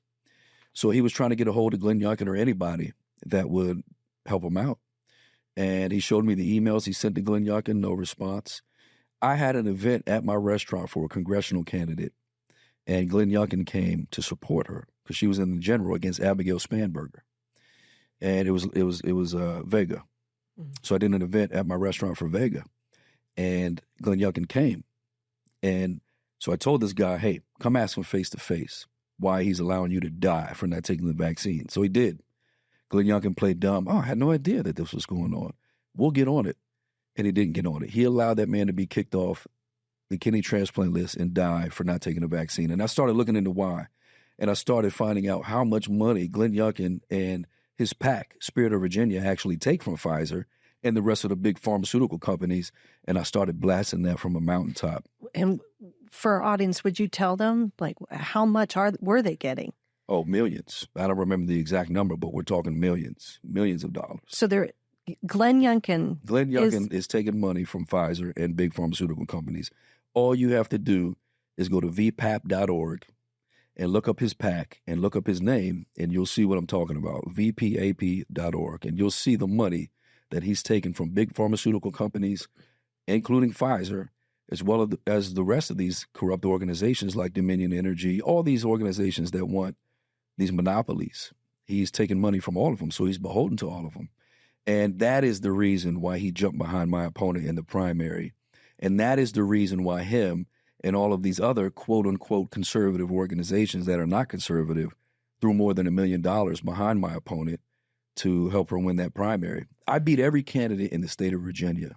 So he was trying to get a hold of Glenn Youngkin or anybody that would help him out. And he showed me the emails he sent to Glenn Youngkin, no response. I had an event at my restaurant for a congressional candidate, and Glenn Youngkin came to support her because she was in the general against Abigail Spanberger. And it was Vega. Mm-hmm. So I did an event at my restaurant for Vega, and Glenn Youngkin came. And so I told this guy, hey, come ask him face to face why he's allowing you to die for not taking the vaccine. So he did. Glenn Youngkin played dumb. Oh, I had no idea that this was going on. We'll get on it. And he didn't get on it. He allowed that man to be kicked off the kidney transplant list and die for not taking a vaccine. And I started looking into why. And I started finding out how much money Glenn Youngkin and his PAC, Spirit of Virginia, actually take from Pfizer and the rest of the big pharmaceutical companies. And I started blasting that from a mountaintop. And for our audience, would you tell them, like, how much were they getting? Oh, millions. I don't remember the exact number, but we're talking millions of dollars. So Glenn Youngkin is taking money from Pfizer and big pharmaceutical companies. All you have to do is go to vpap.org and look up his PAC and look up his name, and you'll see what I'm talking about, vpap.org. And you'll see the money that he's taken from big pharmaceutical companies, including Pfizer, as well as the rest of these corrupt organizations like Dominion Energy, all these organizations that want these monopolies. He's taken money from all of them, so he's beholden to all of them. And that is the reason why he jumped behind my opponent in the primary. And that is the reason why him and all of these other quote-unquote conservative organizations that are not conservative threw more than $1 million behind my opponent to help her win that primary. I beat every candidate in the state of Virginia,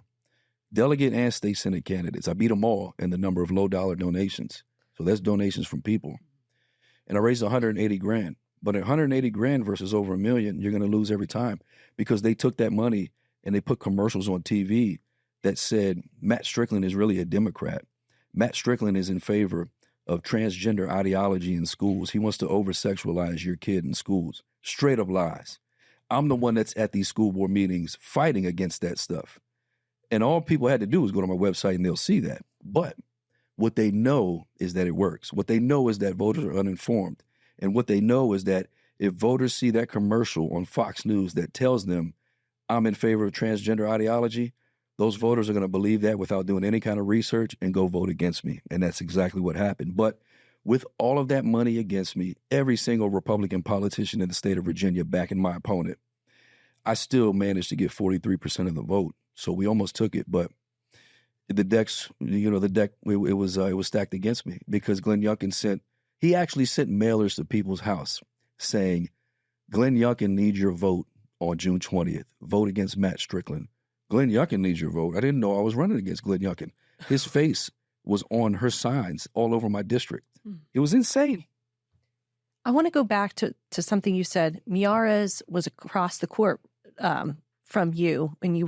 delegate and state Senate candidates. I beat them all in the number of low-dollar donations. So that's donations from people. And I raised $180,000. But at $180,000 versus over $1 million, you're going to lose every time because they took that money and they put commercials on TV that said Matt Strickland is really a Democrat. Matt Strickland is in favor of transgender ideology in schools. He wants to over-sexualize your kid in schools. Straight up lies. I'm the one that's at these school board meetings fighting against that stuff. And all people had to do was go to my website and they'll see that. But what they know is that it works. What they know is that voters are uninformed. And what they know is that if voters see that commercial on Fox News that tells them I'm in favor of transgender ideology, those voters are going to believe that without doing any kind of research and go vote against me. And that's exactly what happened. But with all of that money against me, every single Republican politician in the state of Virginia backing my opponent, I still managed to get 43% of the vote. So we almost took it, but the deck, it was stacked against me because Glenn Youngkin actually sent mailers to people's house saying, Glenn Youngkin needs your vote on June 20th. Vote against Matt Strickland. Glenn Youngkin needs your vote. I didn't know I was running against Glenn Youngkin. His face was on her signs all over my district. It was insane. I want to go back to something you said. Miyares was across the court from you when you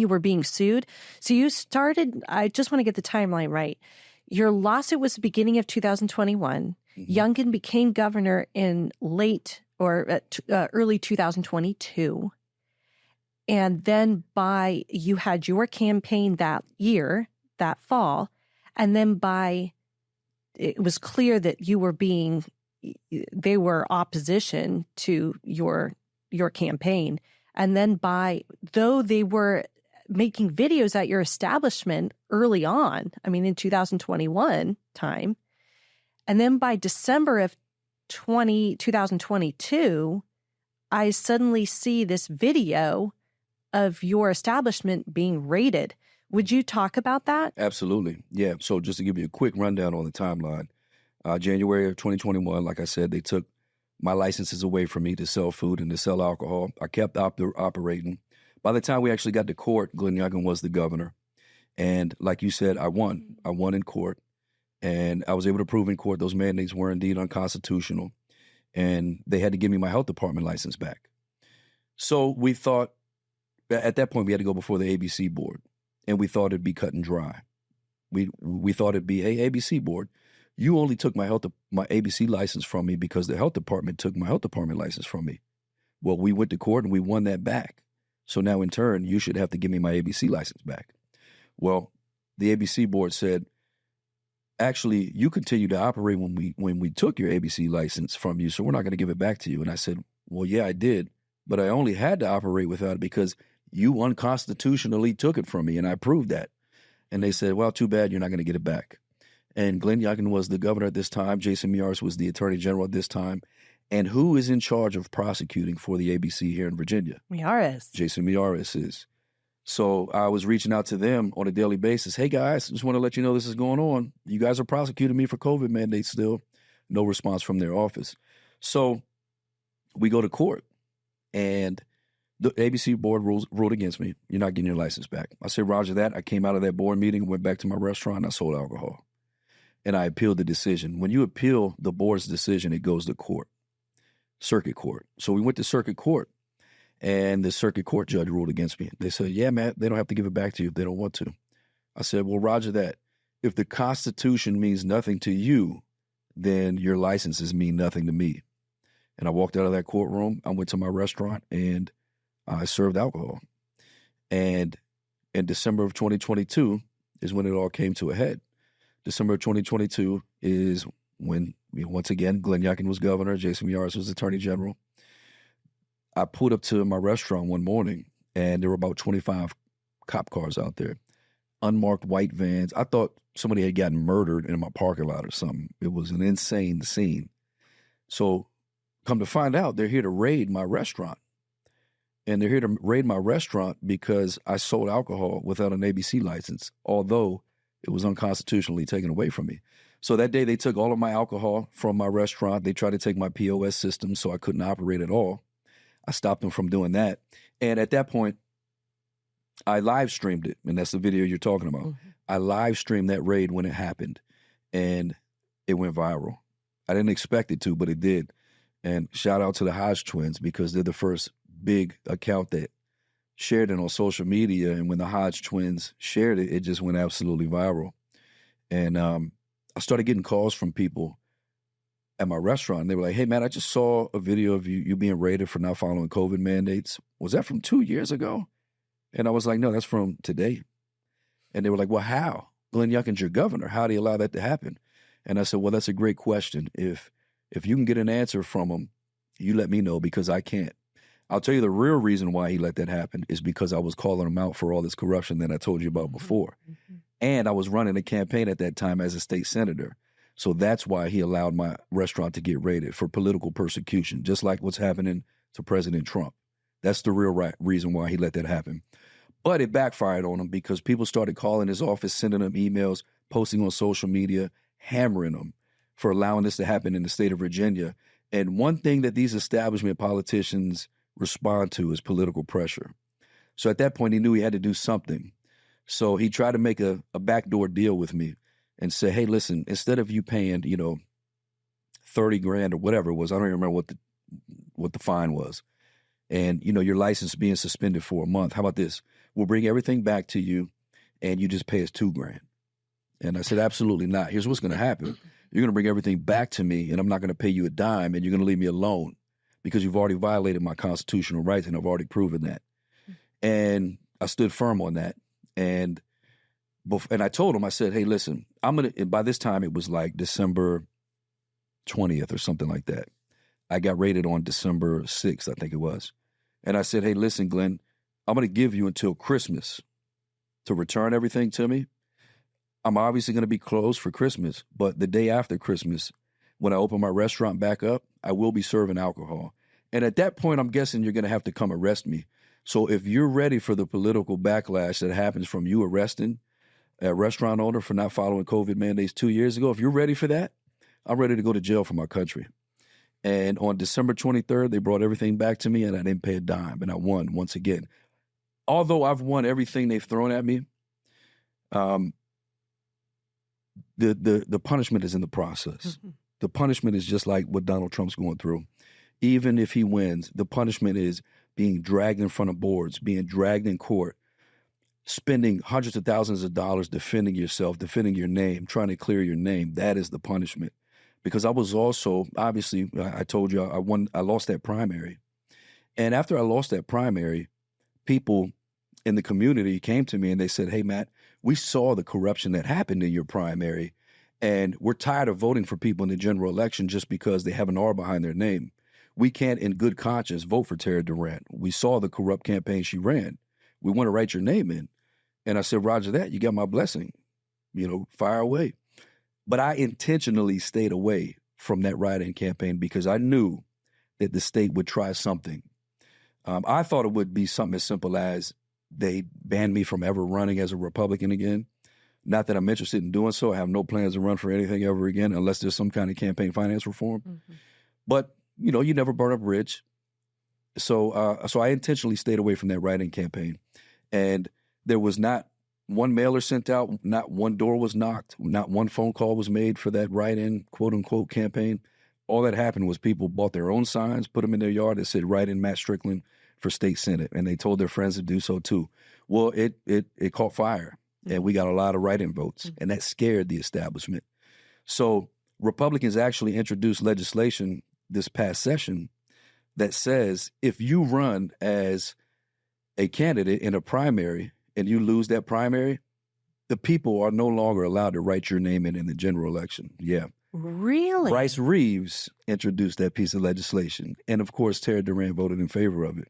were being sued. So you started, I just want to get the timeline right. Your lawsuit was the beginning of 2021. Youngkin became governor in early 2022. And then you had your campaign that year, that fall, and then it was clear that they were opposition to your campaign. And then though they were making videos at your establishment early on, in 2021 time, and then by December of 2022, I suddenly see this video of your establishment being raided. Would you talk about that? Absolutely. Yeah. So just to give you a quick rundown on the timeline, January of 2021, like I said, they took my licenses away from me to sell food and to sell alcohol. I kept operating. By the time we actually got to court, Glenn Youngkin was the governor. And like you said, I won. I won in court. And I was able to prove in court those mandates were indeed unconstitutional. And they had to give me my health department license back. So we thought, at that point, we had to go before the ABC board. And we thought it'd be cut and dry. We thought it'd be, hey, ABC board, you only took my ABC license from me because the health department took my health department license from me. Well, we went to court and we won that back. So now in turn, you should have to give me my ABC license back. Well, the ABC board said, actually, you continue to operate when we took your ABC license from you, so we're not going to give it back to you. And I said, well, yeah, I did, but I only had to operate without it because you unconstitutionally took it from me, and I proved that. And they said, well, too bad, you're not going to get it back. And Glenn Youngkin was the governor at this time. Jason Miyares was the attorney general at this time. And who is in charge of prosecuting for the ABC here in Virginia? Miyares. Jason Miyares is. So I was reaching out to them on a daily basis. Hey, guys, just want to let you know this is going on. You guys are prosecuting me for COVID mandates still. No response from their office. So we go to court, and the ABC board ruled against me. You're not getting your license back. I said, roger that. I came out of that board meeting, went back to my restaurant, and I sold alcohol. And I appealed the decision. When you appeal the board's decision, it goes to court, circuit court. So we went to circuit court. And the circuit court judge ruled against me. They said, yeah, Matt, they don't have to give it back to you if they don't want to. I said, well, roger that. If the Constitution means nothing to you, then your licenses mean nothing to me. And I walked out of that courtroom. I went to my restaurant and I served alcohol. And in December of 2022 is when it all came to a head. December of 2022 is when, once again, Glenn Youngkin was governor, Jason Miyares was attorney general. I pulled up to my restaurant one morning, and there were about 25 cop cars out there, unmarked white vans. I thought somebody had gotten murdered in my parking lot or something. It was an insane scene. So come to find out, they're here to raid my restaurant. And they're here to raid my restaurant because I sold alcohol without an ABC license, although it was unconstitutionally taken away from me. So that day, they took all of my alcohol from my restaurant. They tried to take my POS system, so I couldn't operate at all. I stopped them from doing that. And at that point, I live streamed it. And that's the video you're talking about. Mm-hmm. I live streamed that raid when it happened. And it went viral. I didn't expect it to, but it did. And shout out to the Hodge twins because they're the first big account that shared it on social media. And when the Hodge twins shared it, it just went absolutely viral. And I started getting calls from people at my restaurant. And they were like, hey, man, I just saw a video of you being raided for not following COVID mandates. Was that from 2 years ago? And I was like, no, that's from today. And they were like, well, how? Glenn Youngkin's your governor. How do you allow that to happen? And I said, well, that's a great question. If you can get an answer from him, you let me know because I can't. I'll tell you the real reason why he let that happen is because I was calling him out for all this corruption that I told you about before. Mm-hmm. And I was running a campaign at that time as a state senator. So that's why he allowed my restaurant to get raided for political persecution, just like what's happening to President Trump. That's the real reason why he let that happen. But it backfired on him because people started calling his office, sending him emails, posting on social media, hammering him for allowing this to happen in the state of Virginia. And one thing that these establishment politicians respond to is political pressure. So at that point, he knew he had to do something. So he tried to make a backdoor deal with me and say, hey, listen, instead of you paying, $30 grand or whatever it was, I don't even remember what the fine was, and, your license being suspended for a month, how about this? We'll bring everything back to you and you just pay us $2 grand. And I said, absolutely not. Here's what's going to happen. you're going to bring everything back to me, and I'm not going to pay you a dime, and you're going to leave me alone because you've already violated my constitutional rights, and I've already proven that. And I stood firm on that. And I told him, I said, hey, listen, by this time it was like December 20th or something like that. I got raided on December 6th, I think it was. And I said, hey, listen, Glenn, I'm going to give you until Christmas to return everything to me. I'm obviously going to be closed for Christmas, but the day after Christmas, when I open my restaurant back up, I will be serving alcohol. And at that point, I'm guessing you're going to have to come arrest me. So if you're ready for the political backlash that happens from you arresting a restaurant owner for not following COVID mandates 2 years ago, if you're ready for that, I'm ready to go to jail for my country. And on December 23rd, they brought everything back to me, and I didn't pay a dime, and I won once again. Although I've won everything they've thrown at me, the punishment is in the process. Mm-hmm. The punishment is just like what Donald Trump's going through. Even if he wins, the punishment is being dragged in front of boards, being dragged in court, spending hundreds of thousands of dollars defending yourself, defending your name, trying to clear your name. That is the punishment. Because I was also, obviously, I told you, I lost that primary. And after I lost that primary, people in the community came to me and they said, hey, Matt, we saw the corruption that happened in your primary, and we're tired of voting for people in the general election just because they have an R behind their name. We can't, in good conscience, vote for Tara Durant. We saw the corrupt campaign she ran. We want to write your name in. And I said, Roger that, you got my blessing. Fire away. But I intentionally stayed away from that write-in campaign because I knew that the state would try something. I thought it would be something as simple as they banned me from ever running as a Republican again. Not that I'm interested in doing so. I have no plans to run for anything ever again unless there's some kind of campaign finance reform. Mm-hmm. But, you never burn a bridge. So I intentionally stayed away from that write-in campaign. And there was not one mailer sent out, not one door was knocked, not one phone call was made for that write-in, quote-unquote, campaign. All that happened was people bought their own signs, put them in their yard that said, write in Matt Strickland for state senate, and they told their friends to do so too. Well, it caught fire, and we got a lot of write-in votes, and that scared the establishment. So Republicans actually introduced legislation this past session that says if you run as a candidate in a primary and you lose that primary, the people are no longer allowed to write your name in the general election. Yeah. Really? Bryce Reeves introduced that piece of legislation. And, of course, Tara Durant voted in favor of it.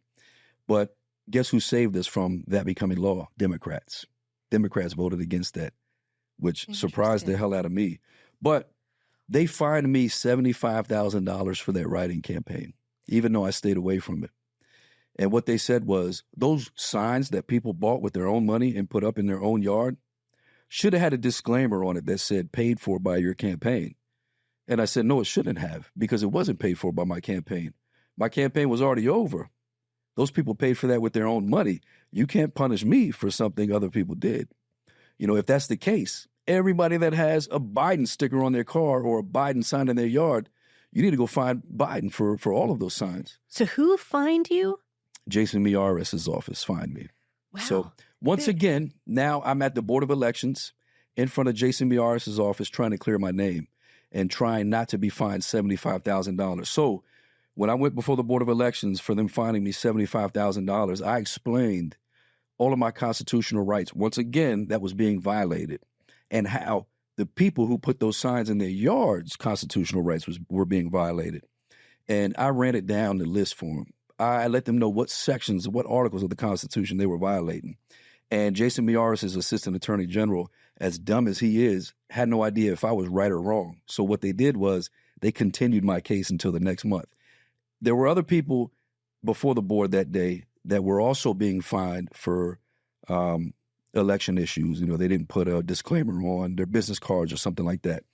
But guess who saved us from that becoming law? Democrats. Democrats voted against that, which surprised the hell out of me. But they fined me $75,000 for that write-in campaign, even though I stayed away from it. And what they said was those signs that people bought with their own money and put up in their own yard should have had a disclaimer on it that said paid for by your campaign. And I said, no, it shouldn't have, because it wasn't paid for by my campaign. My campaign was already over. Those people paid for that with their own money. You can't punish me for something other people did. If that's the case, everybody that has a Biden sticker on their car or a Biden sign in their yard, you need to go find Biden for all of those signs. So who fined you? Jason Miyares' office fined me. Wow. So once again, now I'm at the Board of Elections in front of Jason Miyares' office trying to clear my name and trying not to be fined $75,000. So when I went before the Board of Elections for them fining me $75,000, I explained all of my constitutional rights. Once again, that was being violated, and how the people who put those signs in their yards' constitutional rights were being violated. And I ran it down the list for them. I let them know what sections, what articles of the Constitution they were violating. And Jason Miyares' assistant attorney general, as dumb as he is, had no idea if I was right or wrong. So what they did was they continued my case until the next month. There were other people before the board that day that were also being fined for election issues. They didn't put a disclaimer on their business cards or something like that.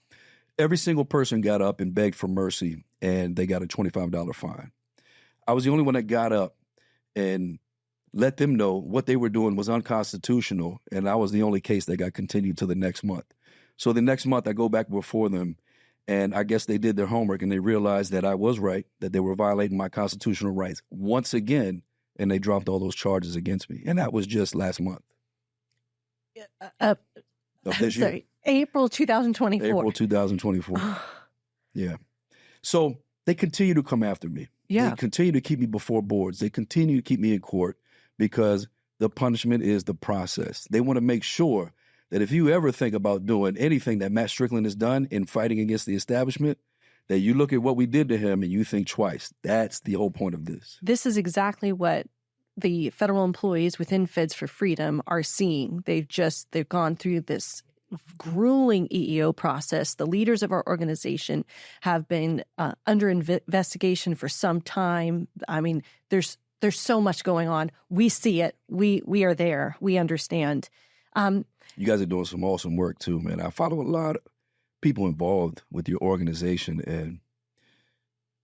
Every single person got up and begged for mercy, and they got a $25 fine. I was the only one that got up and let them know what they were doing was unconstitutional, and I was the only case that got continued to the next month. So the next month I go back before them, and I guess they did their homework and they realized that I was right, that they were violating my constitutional rights once again, and they dropped all those charges against me. And that was just last month. Sorry. April 2024. April 2024. Yeah. So they continue to come after me. Yeah. They continue to keep me before boards. They continue to keep me in court because the punishment is the process. They want to make sure that if you ever think about doing anything that Matt Strickland has done in fighting against the establishment, that you look at what we did to him and you think twice. That's the whole point of this. This is exactly what the federal employees within Feds for Freedom are seeing. They've gone through this grueling EEO process. The leaders of our organization have been under investigation for some time. I mean, there's so much going on. We see it. We are there. We understand. You guys are doing some awesome work too, man. I follow a lot of people involved with your organization, and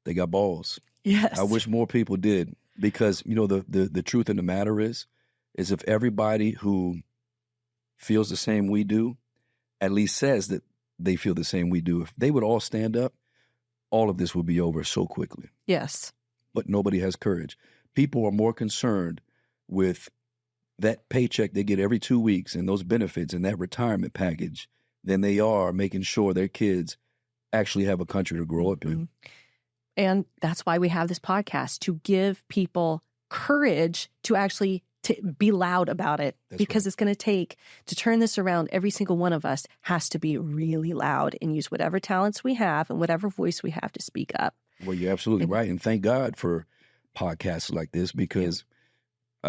they got balls. Yes. I wish more people did, because, you know, the truth of the matter is if everybody who feels the same we do at least says that they feel the same we do, if they would all stand up, all of this would be over so quickly. Yes. But nobody has courage. People are more concerned with that paycheck they get every 2 weeks and those benefits and that retirement package than they are making sure their kids actually have a country to grow up in. Mm-hmm. And that's why we have this podcast, to give people courage to actually be loud about it. That's because right. It's going to take, to turn this around, every single one of us has to be really loud and use whatever talents we have and whatever voice we have to speak up. Well, you're absolutely right. And thank God for podcasts like this, because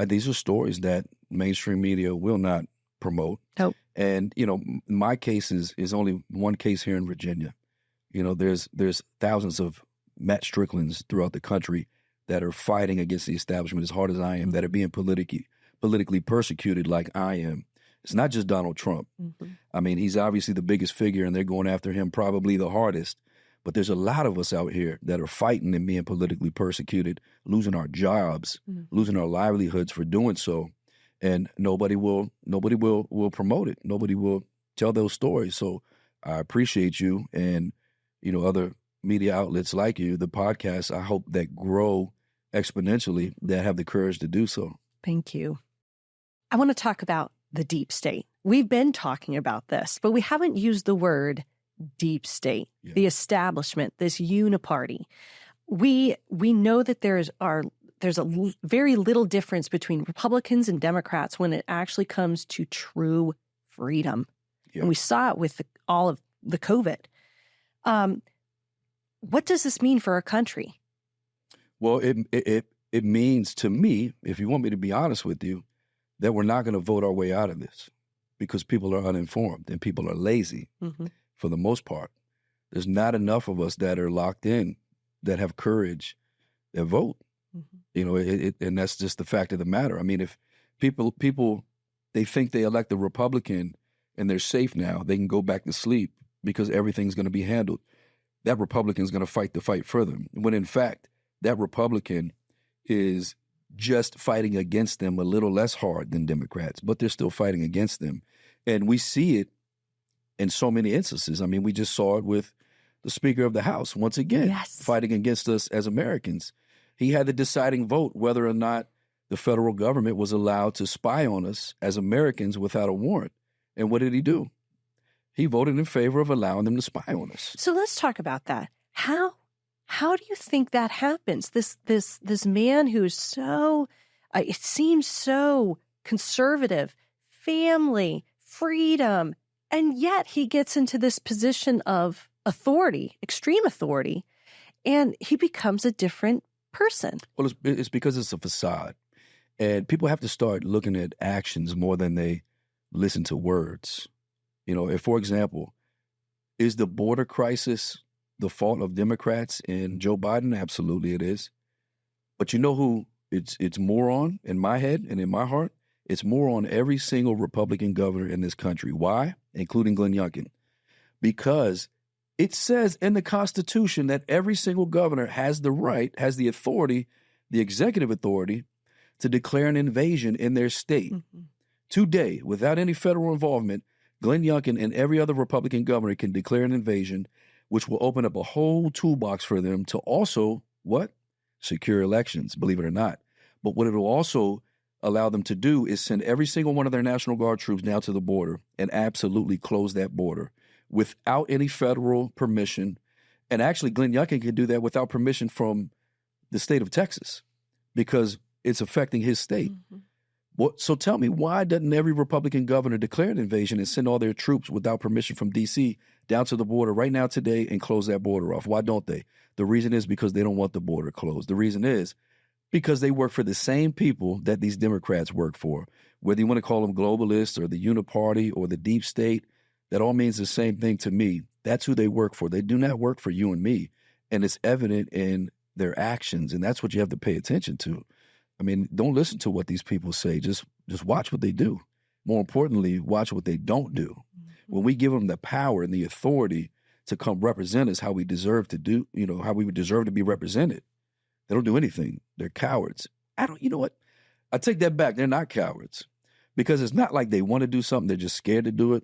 these are stories that mainstream media will not promote. Nope. And, you know, my case is only one case here in Virginia. You know, there's thousands of Matt Stricklands throughout the country that are fighting against the establishment as hard as I am, that are being politically persecuted like I am. It's not just Donald Trump. Mm-hmm. I mean, he's obviously the biggest figure, and they're going after him probably the hardest. But there's a lot of us out here that are fighting and being politically persecuted, losing our jobs, losing our livelihoods for doing so. And nobody will promote it. Nobody will tell those stories. So I appreciate you and, you know, other media outlets like you, the podcasts, I hope that grow exponentially, that have the courage to do so. Thank you. I want to talk about the deep state. We've been talking about this, but we haven't used the word deep state, the establishment, this uniparty. We know that there's a very little difference between Republicans and Democrats when it actually comes to true freedom. Yeah. And we saw it with all of the COVID. What does this mean for our country? Well, it means to me, if you want me to be honest with you, that we're not going to vote our way out of this, because people are uninformed and people are lazy for the most part. There's not enough of us that are locked in, that have courage, that vote. You know, and that's just the fact of the matter. I mean, if people, they think they elect a Republican and they're safe now, they can go back to sleep because everything's going to be handled. That Republican's going to fight the fight further, when in fact, that Republican is just fighting against them a little less hard than Democrats, but they're still fighting against them. And we see it in so many instances. I mean, we just saw it with the Speaker of the House, once again, fighting against us as Americans. He had the deciding vote whether or not the federal government was allowed to spy on us as Americans without a warrant. And what did he do? He voted in favor of allowing them to spy on us. So let's talk about that. How do you think that happens? This man who's so, it seems so conservative, family, freedom, and yet he gets into this position of authority, extreme authority, and he becomes a different person. Well, it's because it's a facade. And people have to start looking at actions more than they listen to words. You know, if, for example, is the border crisis the fault of Democrats and Joe Biden? Absolutely it is. But you know who it's more on in my head and in my heart? It's more on every single Republican governor in this country. Why? Including Glenn Youngkin. Because it says in the Constitution that every single governor has the right, has the authority, the executive authority, to declare an invasion in their state. Today, without any federal involvement, Glenn Youngkin and every other Republican governor can declare an invasion, which will open up a whole toolbox for them to also, what? Secure elections, believe it or not. But what it will also allow them to do is send every single one of their National Guard troops down to the border and absolutely close that border without any federal permission. And actually, Glenn Youngkin can do that without permission from the state of Texas because it's affecting his state. So tell me, why doesn't every Republican governor declare an invasion and send all their troops without permission from D.C. down to the border right now today and close that border off? Why don't they? The reason is because they don't want the border closed. The reason is because they work for the same people that these Democrats work for. Whether you want to call them globalists or the uniparty or the deep state, that all means the same thing to me. That's who they work for. They do not work for you and me. And it's evident in their actions, and that's what you have to pay attention to. I mean, don't listen to what these people say. Just watch what they do. More importantly, watch what they don't do. When we give them the power and the authority to come represent us how we deserve to do, how we would deserve to be represented, they don't do anything. They're cowards. You know what? I take that back. They're not cowards because it's not like they want to do something. They're just scared to do it.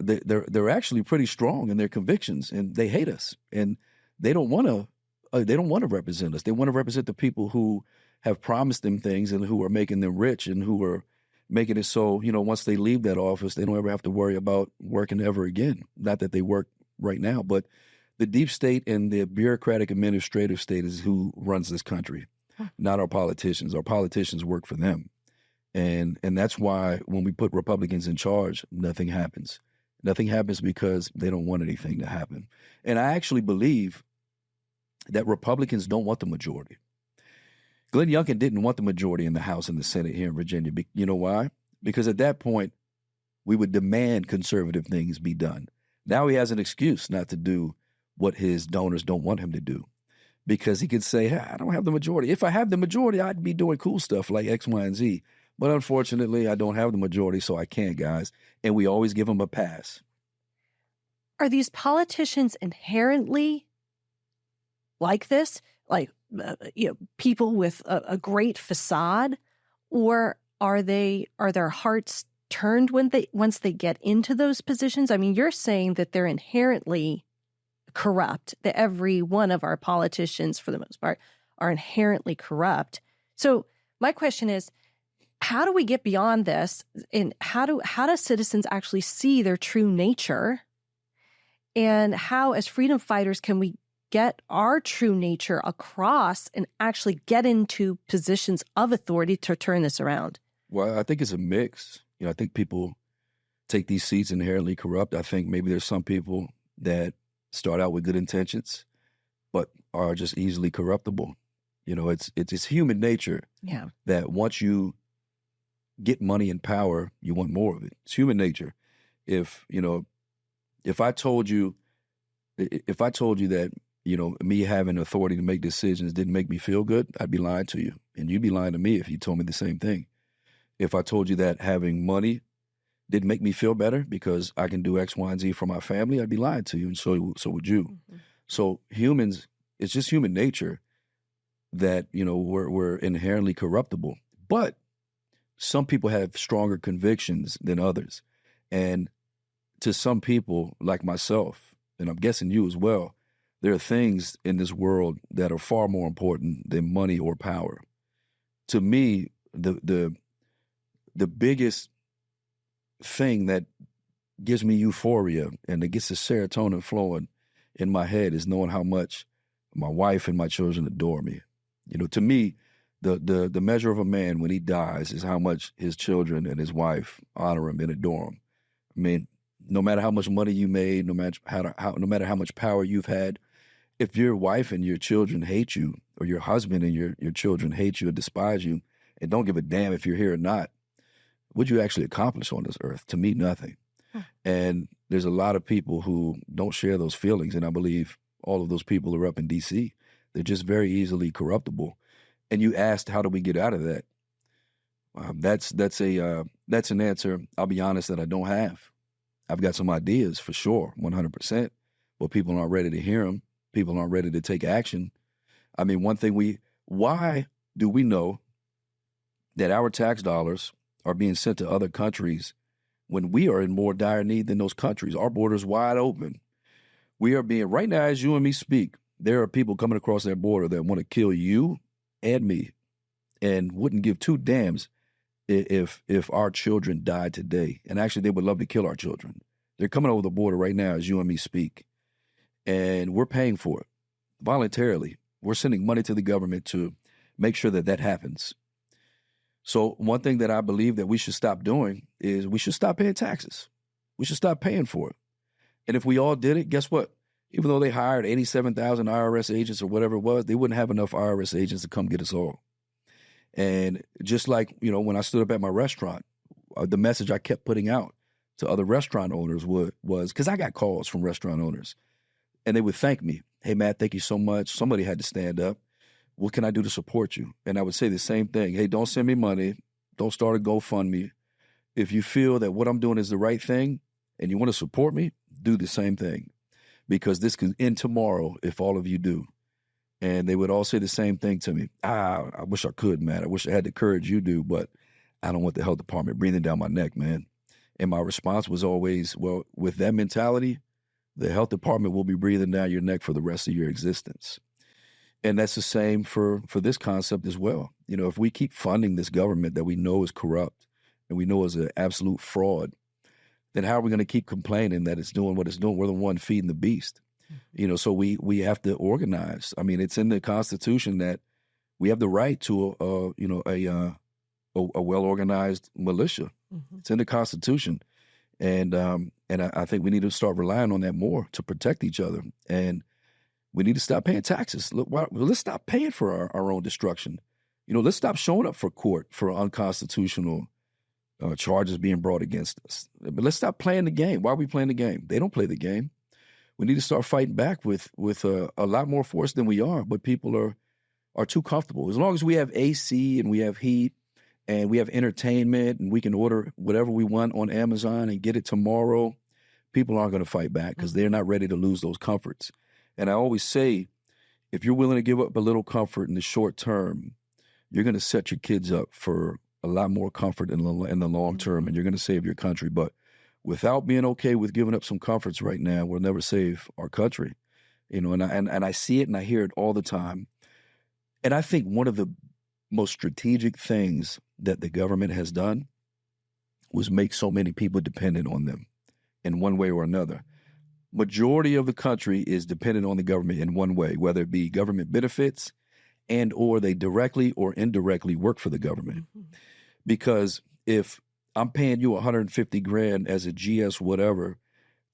They're actually pretty strong in their convictions, and they hate us, and they don't want to. They don't want to represent us. They want to represent the people who have promised them things and who are making them rich and who are making it so, once they leave that office, they don't ever have to worry about working ever again. Not that they work right now, but the deep state and the bureaucratic administrative state is who runs this country, not our politicians. Our politicians work for them. And that's why when we put Republicans in charge, nothing happens. Nothing happens because they don't want anything to happen. And I actually believe that Republicans don't want the majority. Glenn Youngkin didn't want the majority in the House and the Senate here in Virginia. You know why? Because at that point, we would demand conservative things be done. Now he has an excuse not to do what his donors don't want him to do because he could say, hey, I don't have the majority. If I have the majority, I'd be doing cool stuff like X, Y, and Z. But unfortunately, I don't have the majority, so I can't, guys. And we always give them a pass. Are these politicians inherently like this, like people with a great facade, or are their hearts turned once they get into those positions? I mean, you're saying that they're inherently corrupt, that every one of our politicians, for the most part, are inherently corrupt. So my question is, how do we get beyond this, and how do citizens actually see their true nature, and how, as freedom fighters, can we get our true nature across and actually get into positions of authority to turn this around? Well, I think it's a mix. I think people take these seats inherently corrupt. I think maybe there's some people that start out with good intentions, but are just easily corruptible. It's human nature that once you get money and power, you want more of it. It's human nature. If I told you that, me having authority to make decisions didn't make me feel good, I'd be lying to you. And you'd be lying to me if you told me the same thing. If I told you that having money didn't make me feel better because I can do X, Y, and Z for my family, I'd be lying to you, and so would you. Mm-hmm. So humans, it's just human nature that, we're inherently corruptible. But some people have stronger convictions than others. And to some people, like myself, and I'm guessing you as well, there are things in this world that are far more important than money or power. To me, the biggest thing that gives me euphoria and that gets the serotonin flowing in my head is knowing how much my wife and my children adore me. To me, the measure of a man when he dies is how much his children and his wife honor him and adore him. I mean, no matter how much money you made, no matter how much power you've had, if your wife and your children hate you, or your husband and your children hate you or despise you, and don't give a damn if you're here or not, what you actually accomplish on this earth? To me, nothing. And there's a lot of people who don't share those feelings, and I believe all of those people are up in D.C. They're just very easily corruptible. And you asked, how do we get out of that? That's an answer, I'll be honest, that I don't have. I've got some ideas for sure, 100%, but people aren't ready to hear them. People aren't ready to take action. I mean, why do we know that our tax dollars are being sent to other countries when we are in more dire need than those countries? Our border's wide open. We are being, right now, as you and me speak, there are people coming across that border that want to kill you and me. and wouldn't give two damns if our children died today. And actually, they would love to kill our children. They're coming over the border right now as you and me speak, and we're paying for it voluntarily. We're sending money to the government to make sure that that happens. So one thing that I believe that we should stop doing is we should stop paying taxes. We should stop paying for it. And if we all did it, guess what? Even though they hired 87,000 IRS agents or whatever it was, they wouldn't have enough IRS agents to come get us all. And just like, when I stood up at my restaurant, the message I kept putting out to other restaurant owners was, because I got calls from restaurant owners, and they would thank me. Hey, Matt, thank you so much. Somebody had to stand up. What can I do to support you? And I would say the same thing. Hey, don't send me money. Don't start a GoFundMe. If you feel that what I'm doing is the right thing and you want to support me, do the same thing, because this could end tomorrow if all of you do. And they would all say the same thing to me. I wish I could, man. I wish I had the courage you do, but I don't want the health department breathing down my neck, man. And my response was always, well, with that mentality, the health department will be breathing down your neck for the rest of your existence. And that's the same for this concept as well. If we keep funding this government that we know is corrupt and we know is an absolute fraud, then how are we going to keep complaining that it's doing what it's doing? We're the one feeding the beast. So we have to organize. I mean, it's in the Constitution that we have the right to a well-organized militia. Mm-hmm. It's in the Constitution. And I think we need to start relying on that more to protect each other. And we need to stop paying taxes. Look, let's stop paying for our own destruction. Let's stop showing up for court for unconstitutional charges being brought against us. But let's stop playing the game. Why are we playing the game? They don't play the game. We need to start fighting back with a lot more force than we are. But people are too comfortable. As long as we have AC and we have heat and we have entertainment and we can order whatever we want on Amazon and get it tomorrow, people aren't going to fight back because they're not ready to lose those comforts. And I always say, if you're willing to give up a little comfort in the short term, you're going to set your kids up for a lot more comfort in the long term, and you're going to save your country. But without being okay with giving up some comforts right now, we'll never save our country. And I see it and I hear it all the time. And I think one of the most strategic things that the government has done was make so many people dependent on them in one way or another. Majority of the country is dependent on the government in one way, whether it be government benefits and or they directly or indirectly work for the government. Mm-hmm. Because if I'm paying you $150,000 as a GS whatever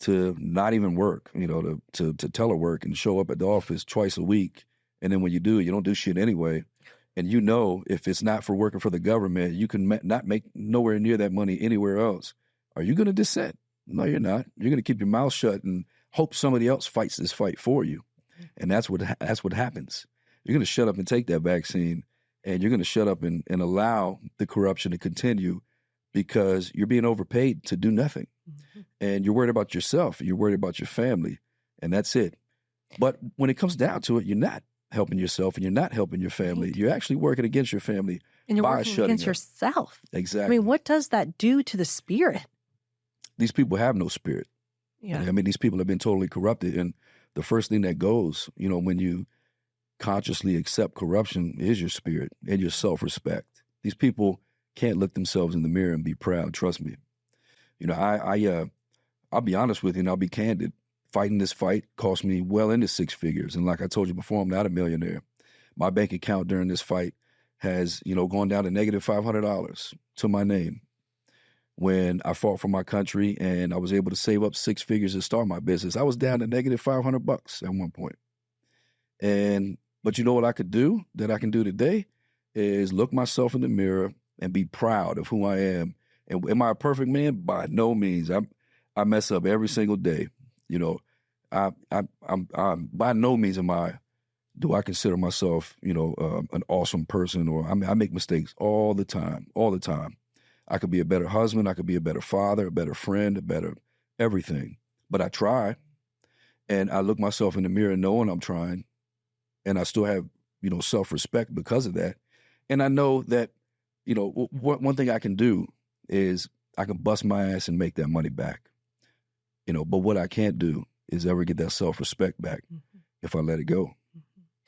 to not even work, to telework and show up at the office twice a week, and then when you do, you don't do shit anyway, and if it's not for working for the government, you can not make nowhere near that money anywhere else. Are you going to dissent? No, you're not. You're going to keep your mouth shut and hope somebody else fights this fight for you. And that's what happens. You're going to shut up and take that vaccine, and you're going to shut up and allow the corruption to continue because you're being overpaid to do nothing. Mm-hmm. And you're worried about yourself, and you're worried about your family, and that's it. But when it comes down to it, you're not helping yourself and you're not helping your family. You're actually working against your family. And you're by working shutting against up. yourself. Exactly. I mean, what does that do to the spirit? These people have no spirit. Yeah. I mean, these people have been totally corrupted. And the first thing that goes, when you consciously accept corruption is your spirit and your self-respect. These people can't look themselves in the mirror and be proud. Trust me. I'll be honest with you and I'll be candid. Fighting this fight cost me well into six figures. And like I told you before, I'm not a millionaire. My bank account during this fight has, gone down to negative $500 to my name. When I fought for my country and I was able to save up six figures to start my business, I was down to negative $500 at one point. But you know what I could do that I can do today is look myself in the mirror and be proud of who I am. And am I a perfect man? By no means. I mess up every single day. I'm by no means do I consider myself, an awesome person, or I make mistakes all the time. I could be a better husband. I could be a better father, a better friend, a better everything. But I try, and I look myself in the mirror knowing I'm trying, and I still have, self-respect because of that. And I know that, one thing I can do is I can bust my ass and make that money back. But what I can't do is ever get that self-respect back if I let it go.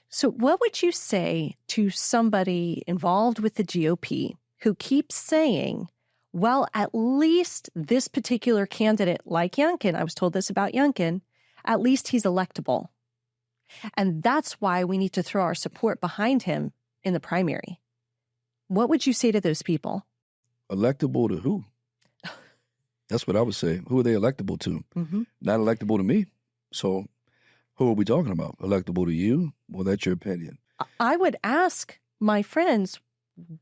So what would you say to somebody involved with the GOP who keeps saying, well, at least this particular candidate, like Youngkin, I was told this about Youngkin, at least he's electable. And that's why we need to throw our support behind him in the primary. What would you say to those people? Electable to who? That's what I would say. Who are they electable to? Mm-hmm. Not electable to me. So who are we talking about? Electable to you? Well, that's your opinion. I would ask my friends,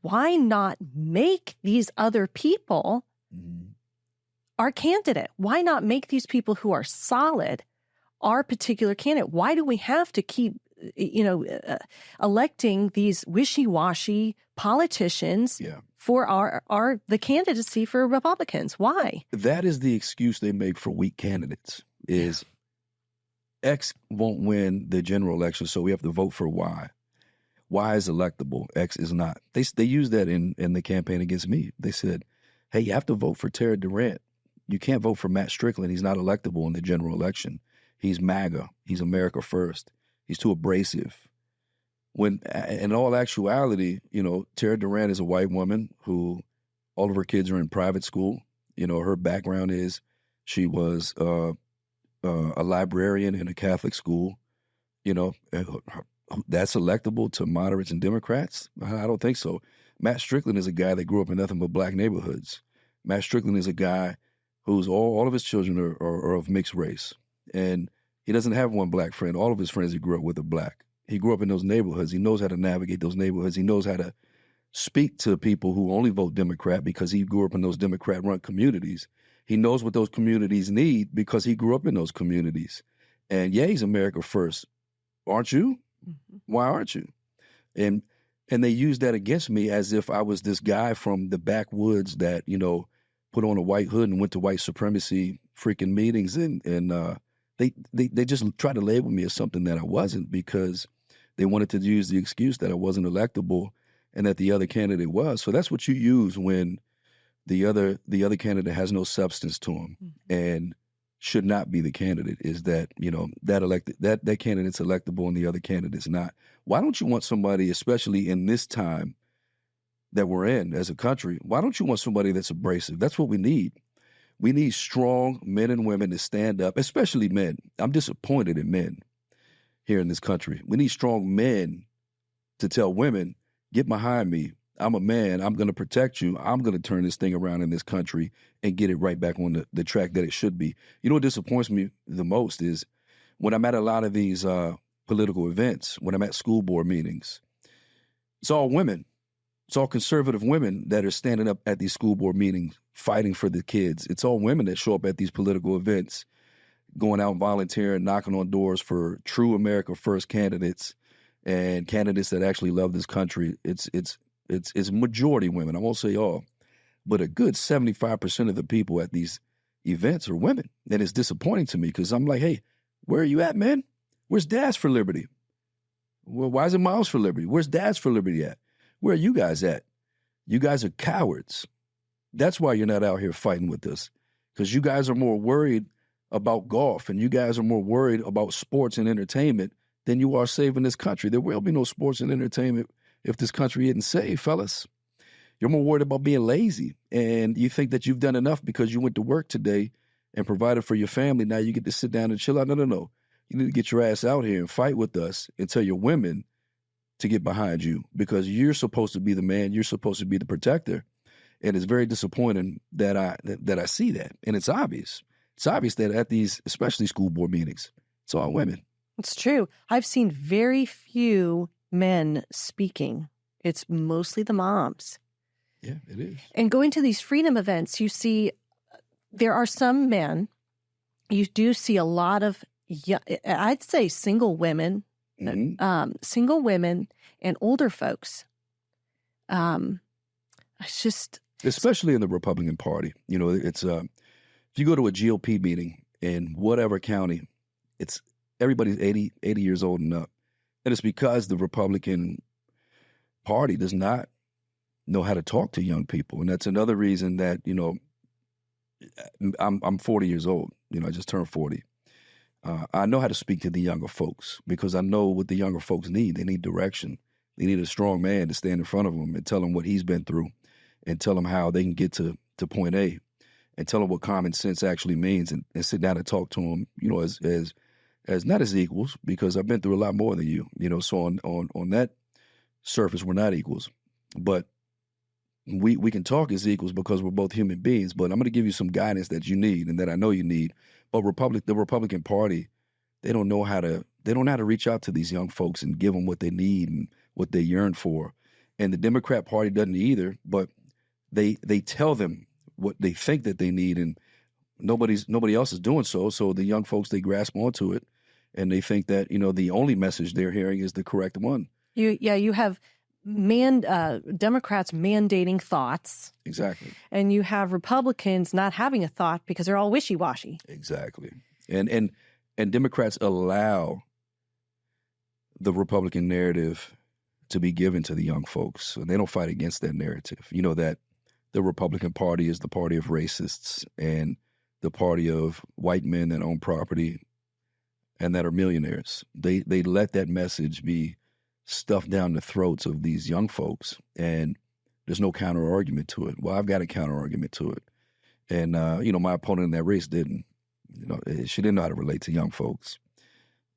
why not make these other people our candidate? Why not make these people who are solid our particular candidate? Why do we have to keep, electing these wishy-washy politicians for the candidacy for Republicans? Why? That is the excuse they make for weak candidates is X won't win the general election, so we have to vote for Y. Y is electable. X is not. They used that in the campaign against me. They said, hey, you have to vote for Terry Durant. You can't vote for Matt Strickland. He's not electable in the general election. He's MAGA. He's America first. He's too abrasive. When in all actuality, Terry Durant is a white woman who all of her kids are in private school. Her background is she was a librarian in a Catholic school. That's electable to moderates and Democrats? I don't think so. Matt Strickland is a guy that grew up in nothing but black neighborhoods. Matt Strickland is a guy whose all of his children are of mixed race. And he doesn't have one black friend. All of his friends he grew up with are black. He grew up in those neighborhoods. He knows how to navigate those neighborhoods. He knows how to speak to people who only vote Democrat because he grew up in those Democrat-run communities. He knows what those communities need because he grew up in those communities. And yeah, he's America first. Aren't you? Mm-hmm. Why aren't you? And they use that against me as if I was this guy from the backwoods that, put on a white hood and went to white supremacy freaking meetings. And they just tried to label me as something that I wasn't because they wanted to use the excuse that I wasn't electable and that the other candidate was. So that's what you use when the other candidate has no substance to him and should not be the candidate, is that, that candidate's electable and the other candidate's not. Why don't you want somebody, especially in this time that we're in as a country, why don't you want somebody that's abrasive? That's what we need. We need strong men and women to stand up, especially men. I'm disappointed in men here in this country. We need strong men to tell women, get behind me. I'm a man. I'm going to protect you. I'm going to turn this thing around in this country and get it right back on the track that it should be. What disappoints me the most is when I'm at a lot of these political events, when I'm at school board meetings, it's all women. It's all conservative women that are standing up at these school board meetings fighting for the kids. It's all women that show up at these political events, going out volunteering, knocking on doors for true America First candidates and candidates that actually love this country. It's majority women. I won't say all, but a good 75% of the people at these events are women. And it's disappointing to me because I'm like, hey, where are you at, man? Where's Dads for Liberty? Well, why is it Miles for Liberty? Where's Dads for Liberty at? Where are you guys at? You guys are cowards. That's why you're not out here fighting with us, because you guys are more worried about golf and you guys are more worried about sports and entertainment than you are saving this country. There will be no sports and entertainment if this country isn't saved, fellas. You're more worried about being lazy, and you think that you've done enough because you went to work today and provided for your family. Now you get to sit down and chill out. No. You need to get your ass out here and fight with us and tell your women to get behind you, because you're supposed to be the man. You're supposed to be the protector. And it's very disappointing that I see that. And it's obvious. It's obvious that at these, especially school board meetings, it's all women. It's true. I've seen very few men speaking. It's mostly the moms. Yeah, it is. And going to these freedom events, you see there are some men. You do see a lot of, I'd say, single women. Mm-hmm. Single women and older folks. It's just, especially in the Republican Party. It's if you go to a GOP meeting in whatever county, it's everybody's 80 years old and up, and it's because the Republican Party does not know how to talk to young people, and that's another reason that I'm 40 years old. I just turned 40. I know how to speak to the younger folks because I know what the younger folks need. They need direction. They need a strong man to stand in front of them and tell them what he's been through and tell them how they can get to point A and tell them what common sense actually means and sit down and talk to them, as not as equals, because I've been through a lot more than you, so on that surface, we're not equals. But we can talk as equals because we're both human beings, but I'm going to give you some guidance that you need and that I know you need. But the Republican Party, they don't know how to reach out to these young folks and give them what they need and what they yearn for. And the Democrat Party doesn't either, but they tell them what they think that they need, and nobody else is doing so. So the young folks, they grasp onto it, and they think that the only message they're hearing is the correct one. You have Democrats mandating thoughts. Exactly. And you have Republicans not having a thought because they're all wishy-washy. Exactly. And Democrats allow the Republican narrative to be given to the young folks. And they don't fight against that narrative. That the Republican Party is the party of racists and the party of white men that own property and that are millionaires. They let that message be stuffed down the throats of these young folks, and there's no counter argument to it. Well, I've got a counter argument to it, and my opponent in that race didn't. She didn't know how to relate to young folks,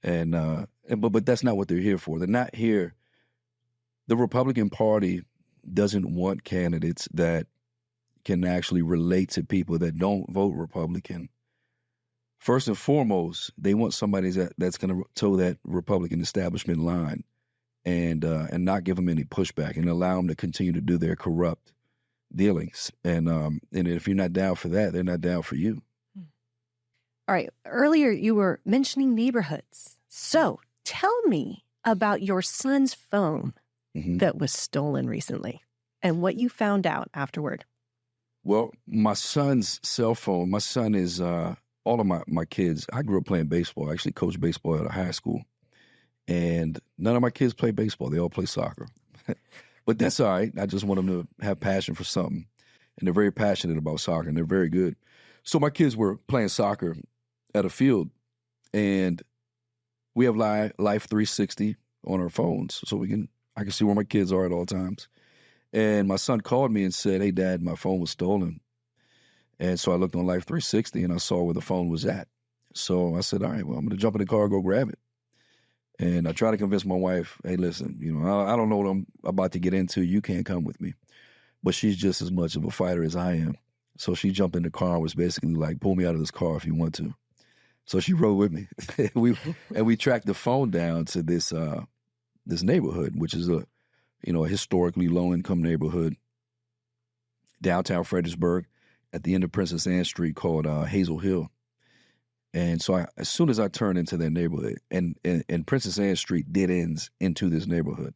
but that's not what they're here for. They're not here. The Republican Party doesn't want candidates that can actually relate to people that don't vote Republican. First and foremost, they want somebody that's going to toe that Republican establishment line and not give them any pushback and allow them to continue to do their corrupt dealings. And if you're not down for that, they're not down for you. All right. Earlier, you were mentioning neighborhoods. So tell me about your son's phone that was stolen recently and what you found out afterward. Well, my son's cell phone, my son is all of my kids. I grew up playing baseball. I actually coached baseball at a high school. And none of my kids play baseball. They all play soccer. But that's all right. I just want them to have passion for something. And they're very passionate about soccer, and they're very good. So my kids were playing soccer at a field, and we have Life 360 on our phones, so I can see where my kids are at all times. And my son called me and said, "Hey, Dad, my phone was stolen." And so I looked on Life 360, and I saw where the phone was at. So I said, all right, well, I'm going to jump in the car and go grab it. And I try to convince my wife, hey, listen, I don't know what I'm about to get into. You can't come with me. But she's just as much of a fighter as I am. So she jumped in the car and was basically like, pull me out of this car if you want to. So she rode with me. we tracked the phone down to this neighborhood, which is a historically low-income neighborhood, downtown Fredericksburg, at the end of Princess Anne Street, called Hazel Hill. And so as soon as I turned into that neighborhood, and Princess Anne Street dead ends into this neighborhood.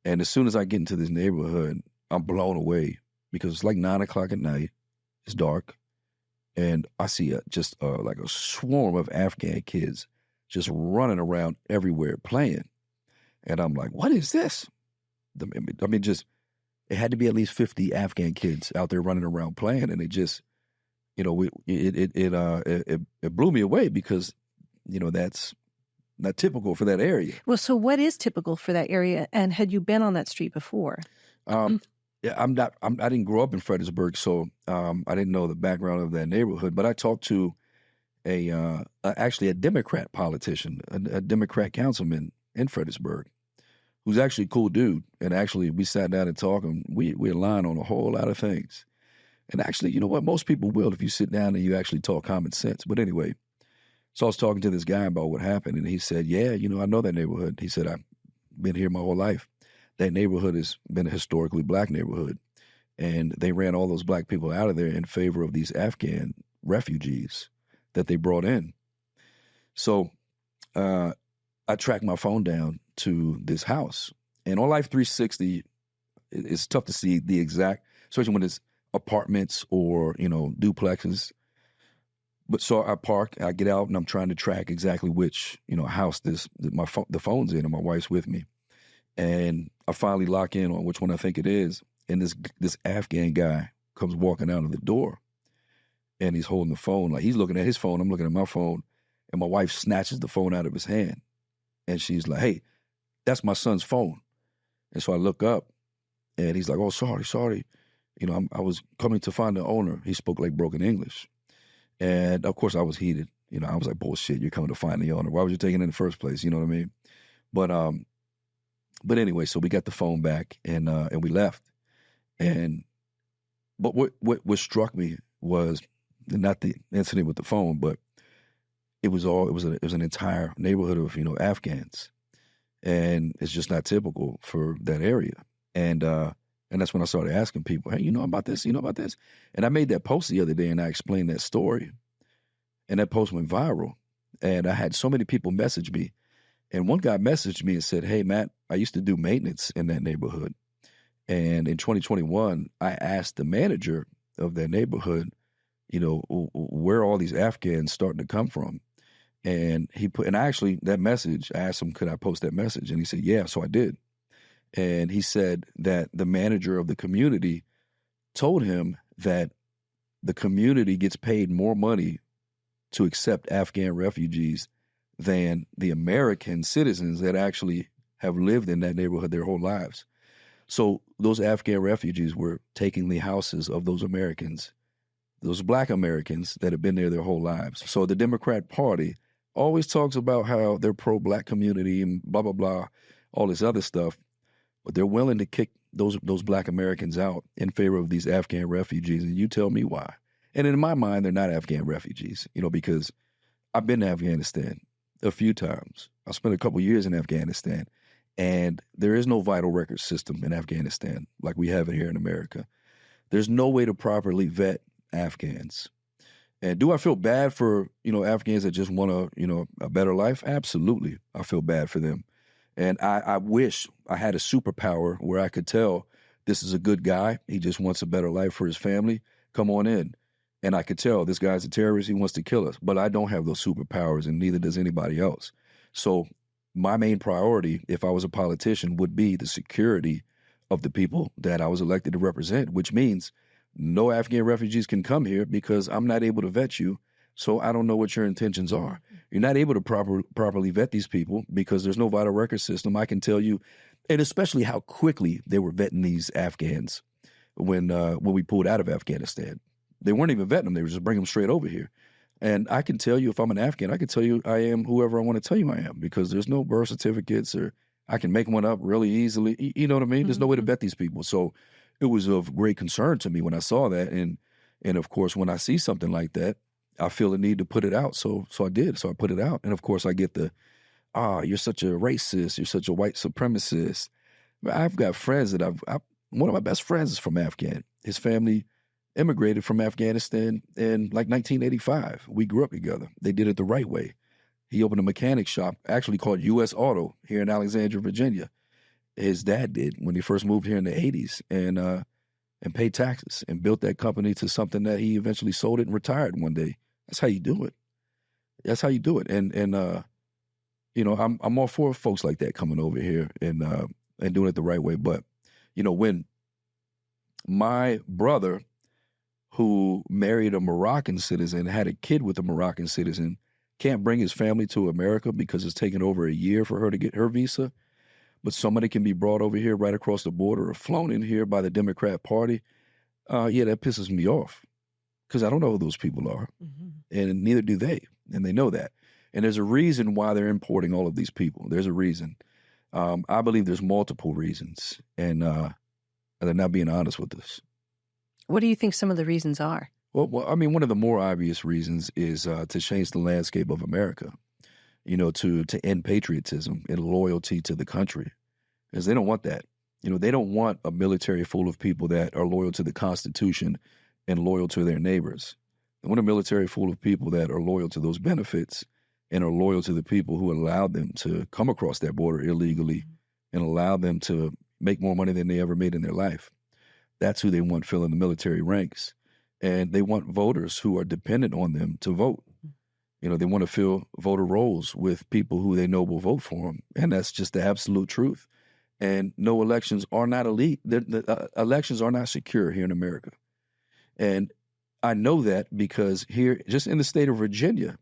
And as soon as I get into this neighborhood, I'm blown away because it's like 9 o'clock at night. It's dark. And I see like a swarm of Afghan kids just running around everywhere playing. And I'm like, what is this? I mean, it had to be at least 50 Afghan kids out there running around playing. And it just, it blew me away because, that's not typical for that area. Well, so what is typical for that area? And had you been on that street before? Yeah, I didn't grow up in Fredericksburg, so I didn't know the background of that neighborhood. But I talked to actually a Democrat politician, a Democrat councilman in Fredericksburg, who's actually a cool dude. And actually, we sat down and talked, and we aligned on a whole lot of things. And actually, you know what? Most people will if you sit down and you actually talk common sense. But anyway, so I was talking to this guy about what happened, and he said, yeah, I know that neighborhood. He said, I've been here my whole life. That neighborhood has been a historically black neighborhood, and they ran all those black people out of there in favor of these Afghan refugees that they brought in. So I tracked my phone down to this house, and on Life 360, it's tough to see the exact, especially when it's apartments or, duplexes. But so I park, I get out, and I'm trying to track exactly which, house the phone's in, and my wife's with me. And I finally lock in on which one I think it is. And this Afghan guy comes walking out of the door, and he's holding the phone. Like, he's looking at his phone, I'm looking at my phone. And my wife snatches the phone out of his hand. And she's like, hey, that's my son's phone. And so I look up and he's like, oh, sorry. You know, I was coming to find the owner. He spoke like broken English. And of course I was heated. You know, I was like, bullshit, you're coming to find the owner. Why would you take it in the first place? You know what I mean? But anyway, so we got the phone back and we left. But what struck me was not the incident with the phone, but it was an entire neighborhood of, you know, Afghans. And it's just not typical for that area. And that's when I started asking people, hey, you know about this? You know about this? And I made that post the other day and I explained that story. And that post went viral. And I had so many people message me. And one guy messaged me and said, hey, Matt, I used to do maintenance in that neighborhood. And in 2021, I asked the manager of that neighborhood, you know, where all these Afghans starting to come from. And that message, I asked him, could I post that message? And he said, yeah, so I did. And he said that the manager of the community told him that the community gets paid more money to accept Afghan refugees than the American citizens that actually have lived in that neighborhood their whole lives. So those Afghan refugees were taking the houses of those Americans, those Black Americans that have been there their whole lives. So the Democrat Party always talks about how they're pro-Black community and blah, blah, blah, all this other stuff, but they're willing to kick those Black Americans out in favor of these Afghan refugees, and you tell me why. And in my mind, they're not Afghan refugees, you know, because I've been to Afghanistan a few times. I spent a couple years in Afghanistan, and there is no vital record system in Afghanistan like we have it here in America. There's no way to properly vet Afghans. And do I feel bad for, you know, Afghans that just want a better life? Absolutely. I feel bad for them. And I wish I had a superpower where I could tell this is a good guy. He just wants a better life for his family. Come on in. And I could tell this guy's a terrorist. He wants to kill us. But I don't have those superpowers, and neither does anybody else. So my main priority, if I was a politician, would be the security of the people that I was elected to represent, which means no Afghan refugees can come here because I'm not able to vet you. So I don't know what your intentions are. You're not able to properly vet these people because there's no vital record system. I can tell you, and especially how quickly they were vetting these Afghans when we pulled out of Afghanistan. They weren't even vetting them. They were just bringing them straight over here. And I can tell you, if I'm an Afghan, I can tell you I am whoever I want to tell you I am because there's no birth certificates, or I can make one up really easily. You know what I mean? There's no way to vet these people. So it was of great concern to me when I saw that. And of course, when I see something like that, I feel the need to put it out. So I did. So I put it out. And of course, I get you're such a racist. You're such a white supremacist. I've got friends that one of my best friends is from Afghan. His family immigrated from Afghanistan in like 1985. We grew up together. They did it the right way. He opened a mechanic shop, actually called U.S. Auto, here in Alexandria, Virginia. His dad did when he first moved here in the 80s, and paid taxes and built that company to something that he eventually sold it and retired one day. That's how you do it. That's how you do it. And you know, I'm all for folks like that coming over here and doing it the right way. But, you know, when my brother, who married a Moroccan citizen, had a kid with a Moroccan citizen, can't bring his family to America because it's taken over a year for her to get her visa, but somebody can be brought over here right across the border or flown in here by the Democrat Party, yeah, that pisses me off because I don't know who those people are, and neither do they, and they know that. And there's a reason why they're importing all of these people. There's a reason. I believe there's multiple reasons, and they're not being honest with us. What do you think some of the reasons are? Well, I mean, one of the more obvious reasons is to change the landscape of America, you know, to end patriotism and loyalty to the country, because they don't want that. You know, they don't want a military full of people that are loyal to the Constitution and loyal to their neighbors. They want a military full of people that are loyal to those benefits and are loyal to the people who allowed them to come across that border illegally and allow them to make more money than they ever made in their life. That's who they want filling the military ranks. And they want voters who are dependent on them to vote. You know, they want to fill voter rolls with people who they know will vote for them. And that's just the absolute truth. And no, elections are not elite. Elections are not secure here in America. And I know that because here, just in the state of Virginia,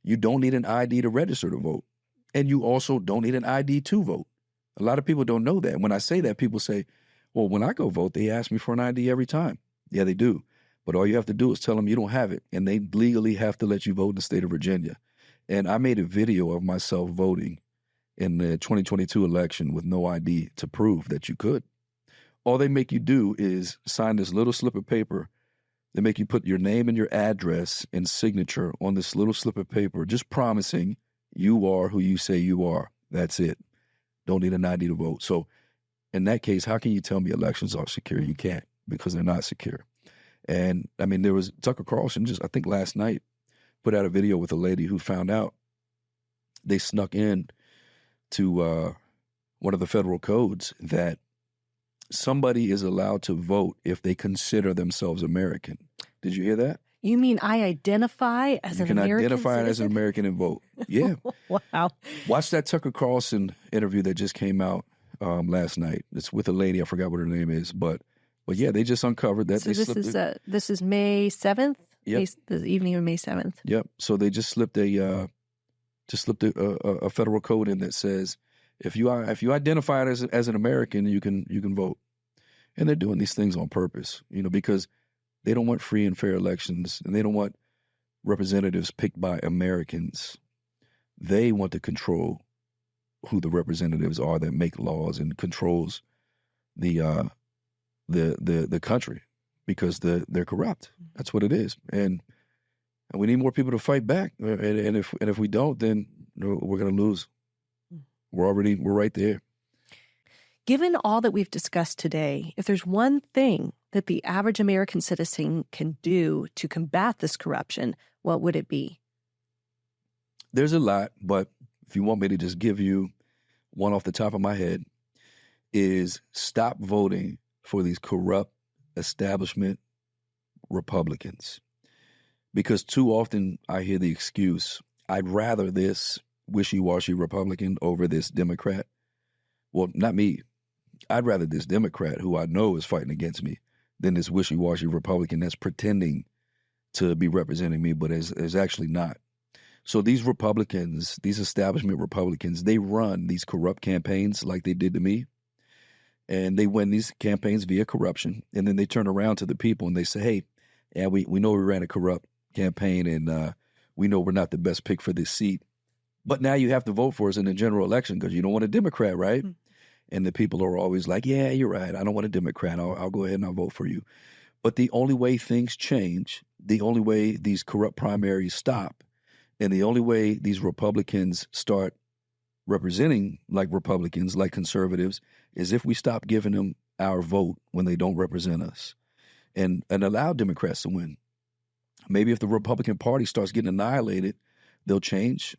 You don't need an ID to register to vote. And you also don't need an ID to vote. A lot of people don't know that. When I say that, people say, well, when I go vote, they ask me for an ID every time. Yeah, they do. But all you have to do is tell them you don't have it, and they legally have to let you vote in the state of Virginia. And I made a video of myself voting in the 2022 election with no ID to prove that you could. All they make you do is sign this little slip of paper. They make you put your name and your address and signature on this little slip of paper, just promising you are who you say you are. That's it. Don't need an ID to vote. So in that case, how can you tell me elections are secure? You can't, because they're not secure. And I mean, there was Tucker Carlson just, I think last night, put out a video with a lady who found out they snuck in to one of the federal codes that somebody is allowed to vote if they consider themselves American. Did you hear that? You mean I identify as an American You can identify citizen? as an American and vote. Yeah. Wow. Watch that Tucker Carlson interview that just came out last night. It's with a lady. I forgot what her name is. But yeah, they just uncovered that. So this is May 7th? Yep. The evening of May 7th. Yep. So they just slipped a federal code in that says if you identify as an American, you can vote. And they're doing these things on purpose, because they don't want free and fair elections, and they don't want representatives picked by Americans. They want to control who the representatives are that make laws and controls the country, because they're corrupt. That's what it is, and we need more people to fight back. And if we don't, then we're going to lose. We're right there. Given all that we've discussed today, if there's one thing that the average American citizen can do to combat this corruption, what would it be? There's a lot, but if you want me to just give you one off the top of my head, is stop voting for these corrupt establishment Republicans. Because too often I hear the excuse, I'd rather this wishy-washy Republican over this Democrat. Well, not me. I'd rather this Democrat, who I know is fighting against me, than this wishy-washy Republican that's pretending to be representing me, but is actually not. So these Republicans, these establishment Republicans, they run these corrupt campaigns like they did to me. And they win these campaigns via corruption. And then they turn around to the people and they say, hey, yeah, we know we ran a corrupt campaign, and we know we're not the best pick for this seat. But now you have to vote for us in the general election because you don't want a Democrat, right? Mm-hmm. And the people are always like, yeah, you're right. I don't want a Democrat. I'll go ahead and I'll vote for you. But the only way things change, the only way these corrupt primaries stop, and the only way these Republicans start representing like Republicans, like conservatives, is if we stop giving them our vote when they don't represent us and allow Democrats to win. Maybe if the Republican Party starts getting annihilated, they'll change.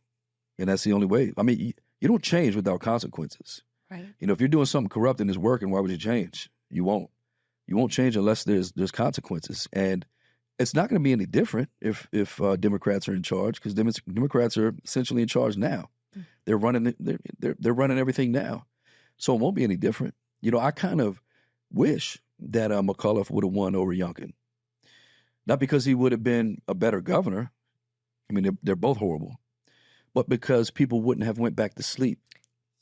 And that's the only way. I mean, you don't change without consequences. Right. If you're doing something corrupt and it's working, why would you change? You won't. You won't change unless there's consequences. And it's not going to be any different if Democrats are in charge, because Democrats are essentially in charge now. They're running they're running everything now. So it won't be any different. I kind of wish that McAuliffe would have won over Youngkin. Not because he would have been a better governor. I mean, they're both horrible. But because people wouldn't have went back to sleep.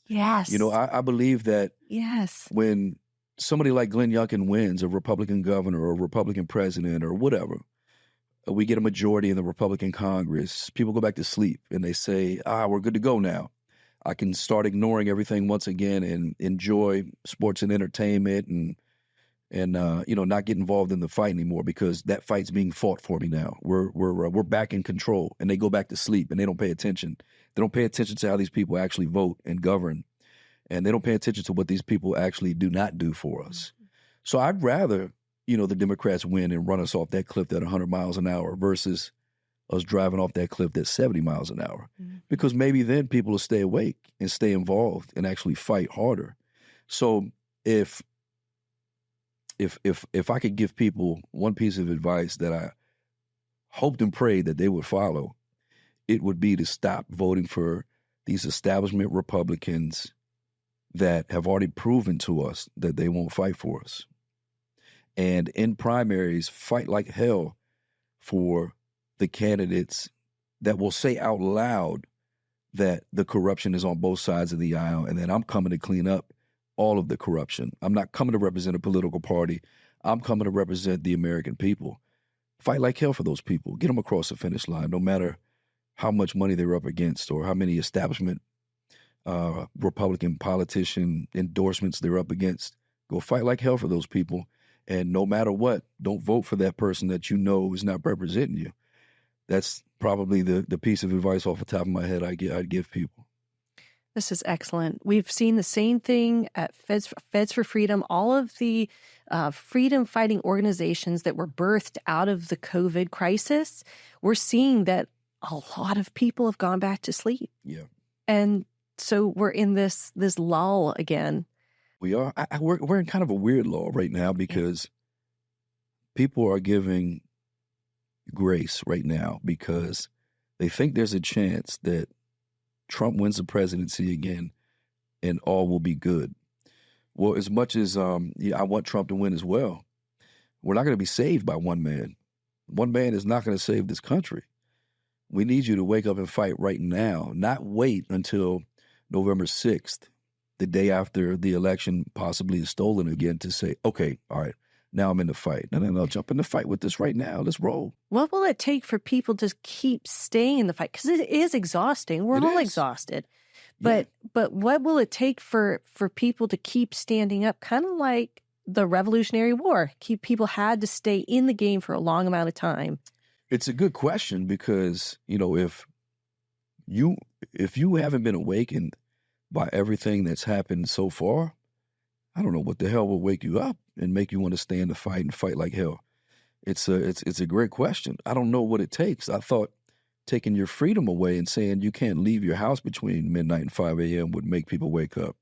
Yes. I believe that when somebody like Glenn Youngkin wins, a Republican governor or a Republican president or whatever, we get a majority in the Republican Congress, people go back to sleep and they say, we're good to go now. I can start ignoring everything once again and enjoy sports and entertainment and not get involved in the fight anymore, because that fight's being fought for me now. We're back in control, and they go back to sleep and they don't pay attention. They don't pay attention to how these people actually vote and govern, and they don't pay attention to what these people actually do not do for us. So I'd rather, the Democrats win and run us off that cliff at 100 miles an hour versus us driving off that cliff at 70 miles an hour, because maybe then people will stay awake and stay involved and actually fight harder. So if I could give people one piece of advice that I hoped and prayed that they would follow, it would be to stop voting for these establishment Republicans that have already proven to us that they won't fight for us. And in primaries, fight like hell for the candidates that will say out loud that the corruption is on both sides of the aisle and that I'm coming to clean up all of the corruption. I'm not coming to represent a political party. I'm coming to represent the American people. Fight like hell for those people. Get them across the finish line, no matter how much money they're up against or how many establishment Republican politician endorsements they're up against. Go fight like hell for those people. And no matter what, don't vote for that person that you know is not representing you. That's probably the piece of advice off the top of my head I'd give people. This is excellent. We've seen the same thing at Feds for Freedom. All of the freedom-fighting organizations that were birthed out of the COVID crisis, we're seeing that a lot of people have gone back to sleep. Yeah. And so we're in this lull again. We are. We're in kind of a weird lull right now because people are giving grace right now because they think there's a chance that Trump wins the presidency again and all will be good. Well, as much as I want Trump to win as well, we're not going to be saved by one man. One man is not going to save this country. We need you to wake up and fight right now, not wait until November 6th, the day after the election possibly is stolen again, to say, okay, all right, now I'm in the fight. No, jump in the fight with this right now. Let's roll. What will it take for people to keep staying in the fight? Because it is exhausting. We're all exhausted. But what will it take for people to keep standing up, kind of like the Revolutionary War? People had to stay in the game for a long amount of time. It's a good question because, if you haven't been awakened by everything that's happened so far, I don't know what the hell will wake you up and make you want to stay in the fight and fight like hell. It's a great question. I don't know what it takes. I thought taking your freedom away and saying you can't leave your house between midnight and 5 a.m. would make people wake up.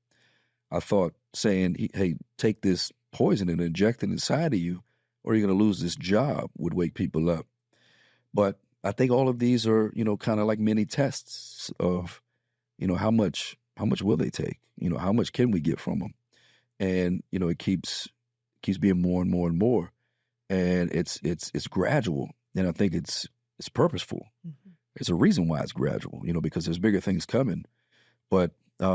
I thought saying, hey, take this poison and inject it inside of you or you're going to lose this job would wake people up. But I think all of these are, kind of like mini tests of, how much will they take? How much can we get from them? And, it keeps being more and more and more. And it's gradual. And I think it's purposeful. Mm-hmm. There's a reason why it's gradual, because there's bigger things coming. But I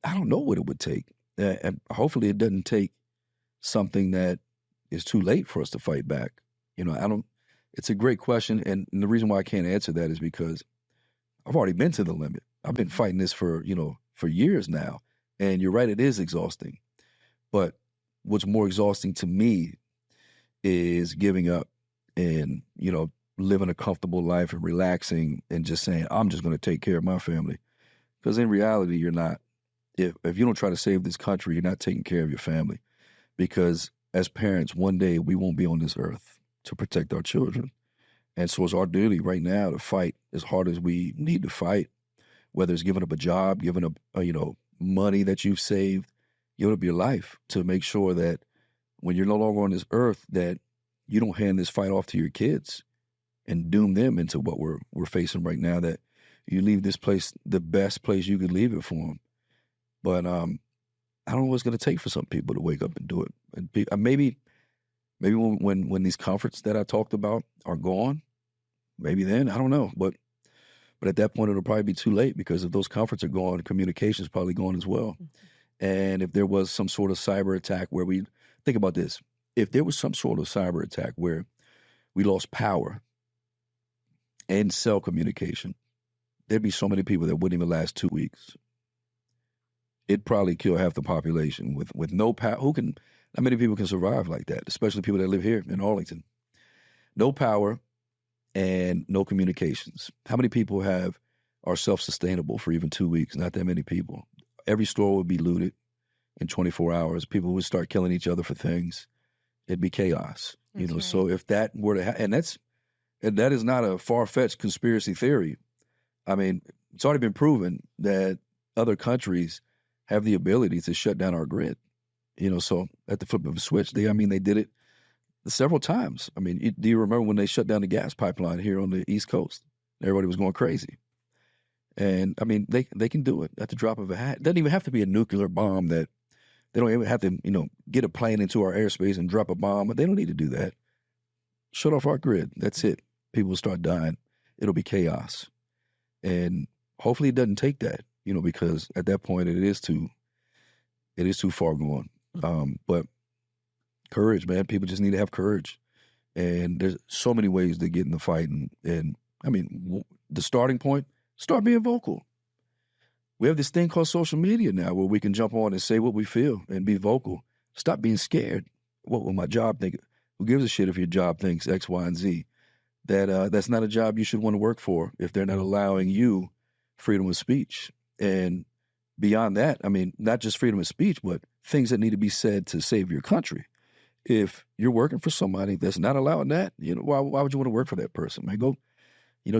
don't know what it would take. And hopefully it doesn't take something that is too late for us to fight back. It's a great question. And the reason why I can't answer that is because I've already been to the limit. I've been fighting this for years now. And you're right, it is exhausting. But what's more exhausting to me is giving up and, living a comfortable life and relaxing and just saying, I'm just going to take care of my family. Because in reality, you're not. If you don't try to save this country, you're not taking care of your family. Because as parents, one day we won't be on this earth to protect our children. And so it's our duty right now to fight as hard as we need to fight, whether it's giving up a job, giving up, money that you've saved, giving up your life to make sure that when you're no longer on this earth, that you don't hand this fight off to your kids and doom them into what we're facing right now, that you leave this place the best place you could leave it for them. But I don't know what it's going to take for some people to wake up and do it. And maybe when these conferences that I talked about are gone, maybe then, I don't know. But at that point, it'll probably be too late because if those conferences are gone, communication is probably gone as well. Mm-hmm. And if there was some sort of cyber attack where think about this, if there was some sort of cyber attack where we lost power and cell communication, there'd be so many people that wouldn't even last 2 weeks. It'd probably kill half the population with no power. Not many people can survive like that, especially people that live here in Arlington. No power and no communications. How many people are self-sustainable for even 2 weeks? Not that many people. Every store would be looted in 24 hours. People would start killing each other for things. It'd be chaos. That's right. So if that were to happen, and that is not a far-fetched conspiracy theory. I mean, it's already been proven that other countries have the ability to shut down our grid. So at the flip of a switch, they did it several times. I mean, do you remember when they shut down the gas pipeline here on the East Coast? Everybody was going crazy. And I mean, they can do it at the drop of a hat. It doesn't even have to be a nuclear bomb that they don't even have to, get a plane into our airspace and drop a bomb. But they don't need to do that. Shut off our grid. That's it. People will start dying. It'll be chaos. And hopefully it doesn't take that, because at that point it is too far gone. But courage, man. People just need to have courage. And there's so many ways to get in the fight. And I mean, the starting point, start being vocal. We have this thing called social media now where we can jump on and say what we feel and be vocal. Stop being scared. What will my job think? Who gives a shit if your job thinks X, Y, and Z? That's not a job you should want to work for if they're not allowing you freedom of speech. And beyond that, I mean, not just freedom of speech, but things that need to be said to save your country. If you're working for somebody that's not allowing that, why would you want to work for that person? Man, go,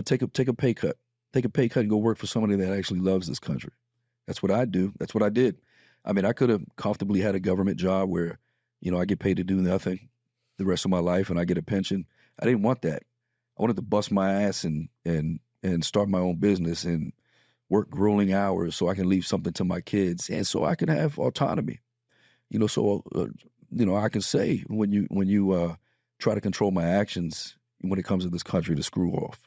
take a pay cut. Take a pay cut and go work for somebody that actually loves this country. That's what I do. That's what I did. I mean, I could have comfortably had a government job where, I get paid to do nothing the rest of my life and I get a pension. I didn't want that. I wanted to bust my ass and start my own business and work grueling hours so I can leave something to my kids and so I can have autonomy. I can say when you try to control my actions when it comes to this country to screw off.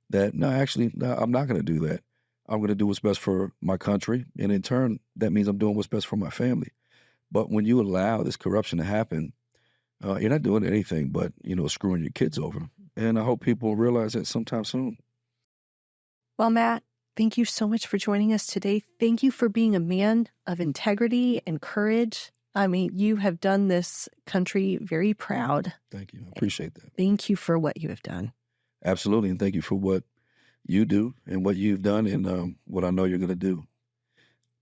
That, no, I'm not going to do that. I'm going to do what's best for my country. And in turn, that means I'm doing what's best for my family. But when you allow this corruption to happen, you're not doing anything but, screwing your kids over. And I hope people realize that sometime soon. Well, Matt, thank you so much for joining us today. Thank you for being a man of integrity and courage. I mean, you have done this country very proud. Thank you. I appreciate that. Thank you for what you have done. Absolutely. And thank you for what you do and what you've done and what I know you're going to do.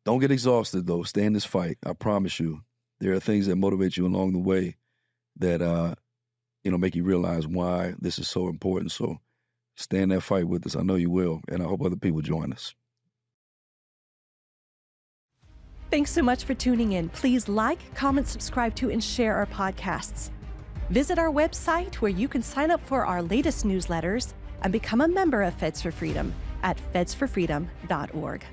Don't get exhausted, though. Stay in this fight. I promise you. There are things that motivate you along the way that, make you realize why this is so important. So stay in that fight with us. I know you will. And I hope other people join us. Thanks so much for tuning in. Please like, comment, subscribe to, and share our podcasts. Visit our website where you can sign up for our latest newsletters and become a member of Feds for Freedom at fedsforfreedom.org.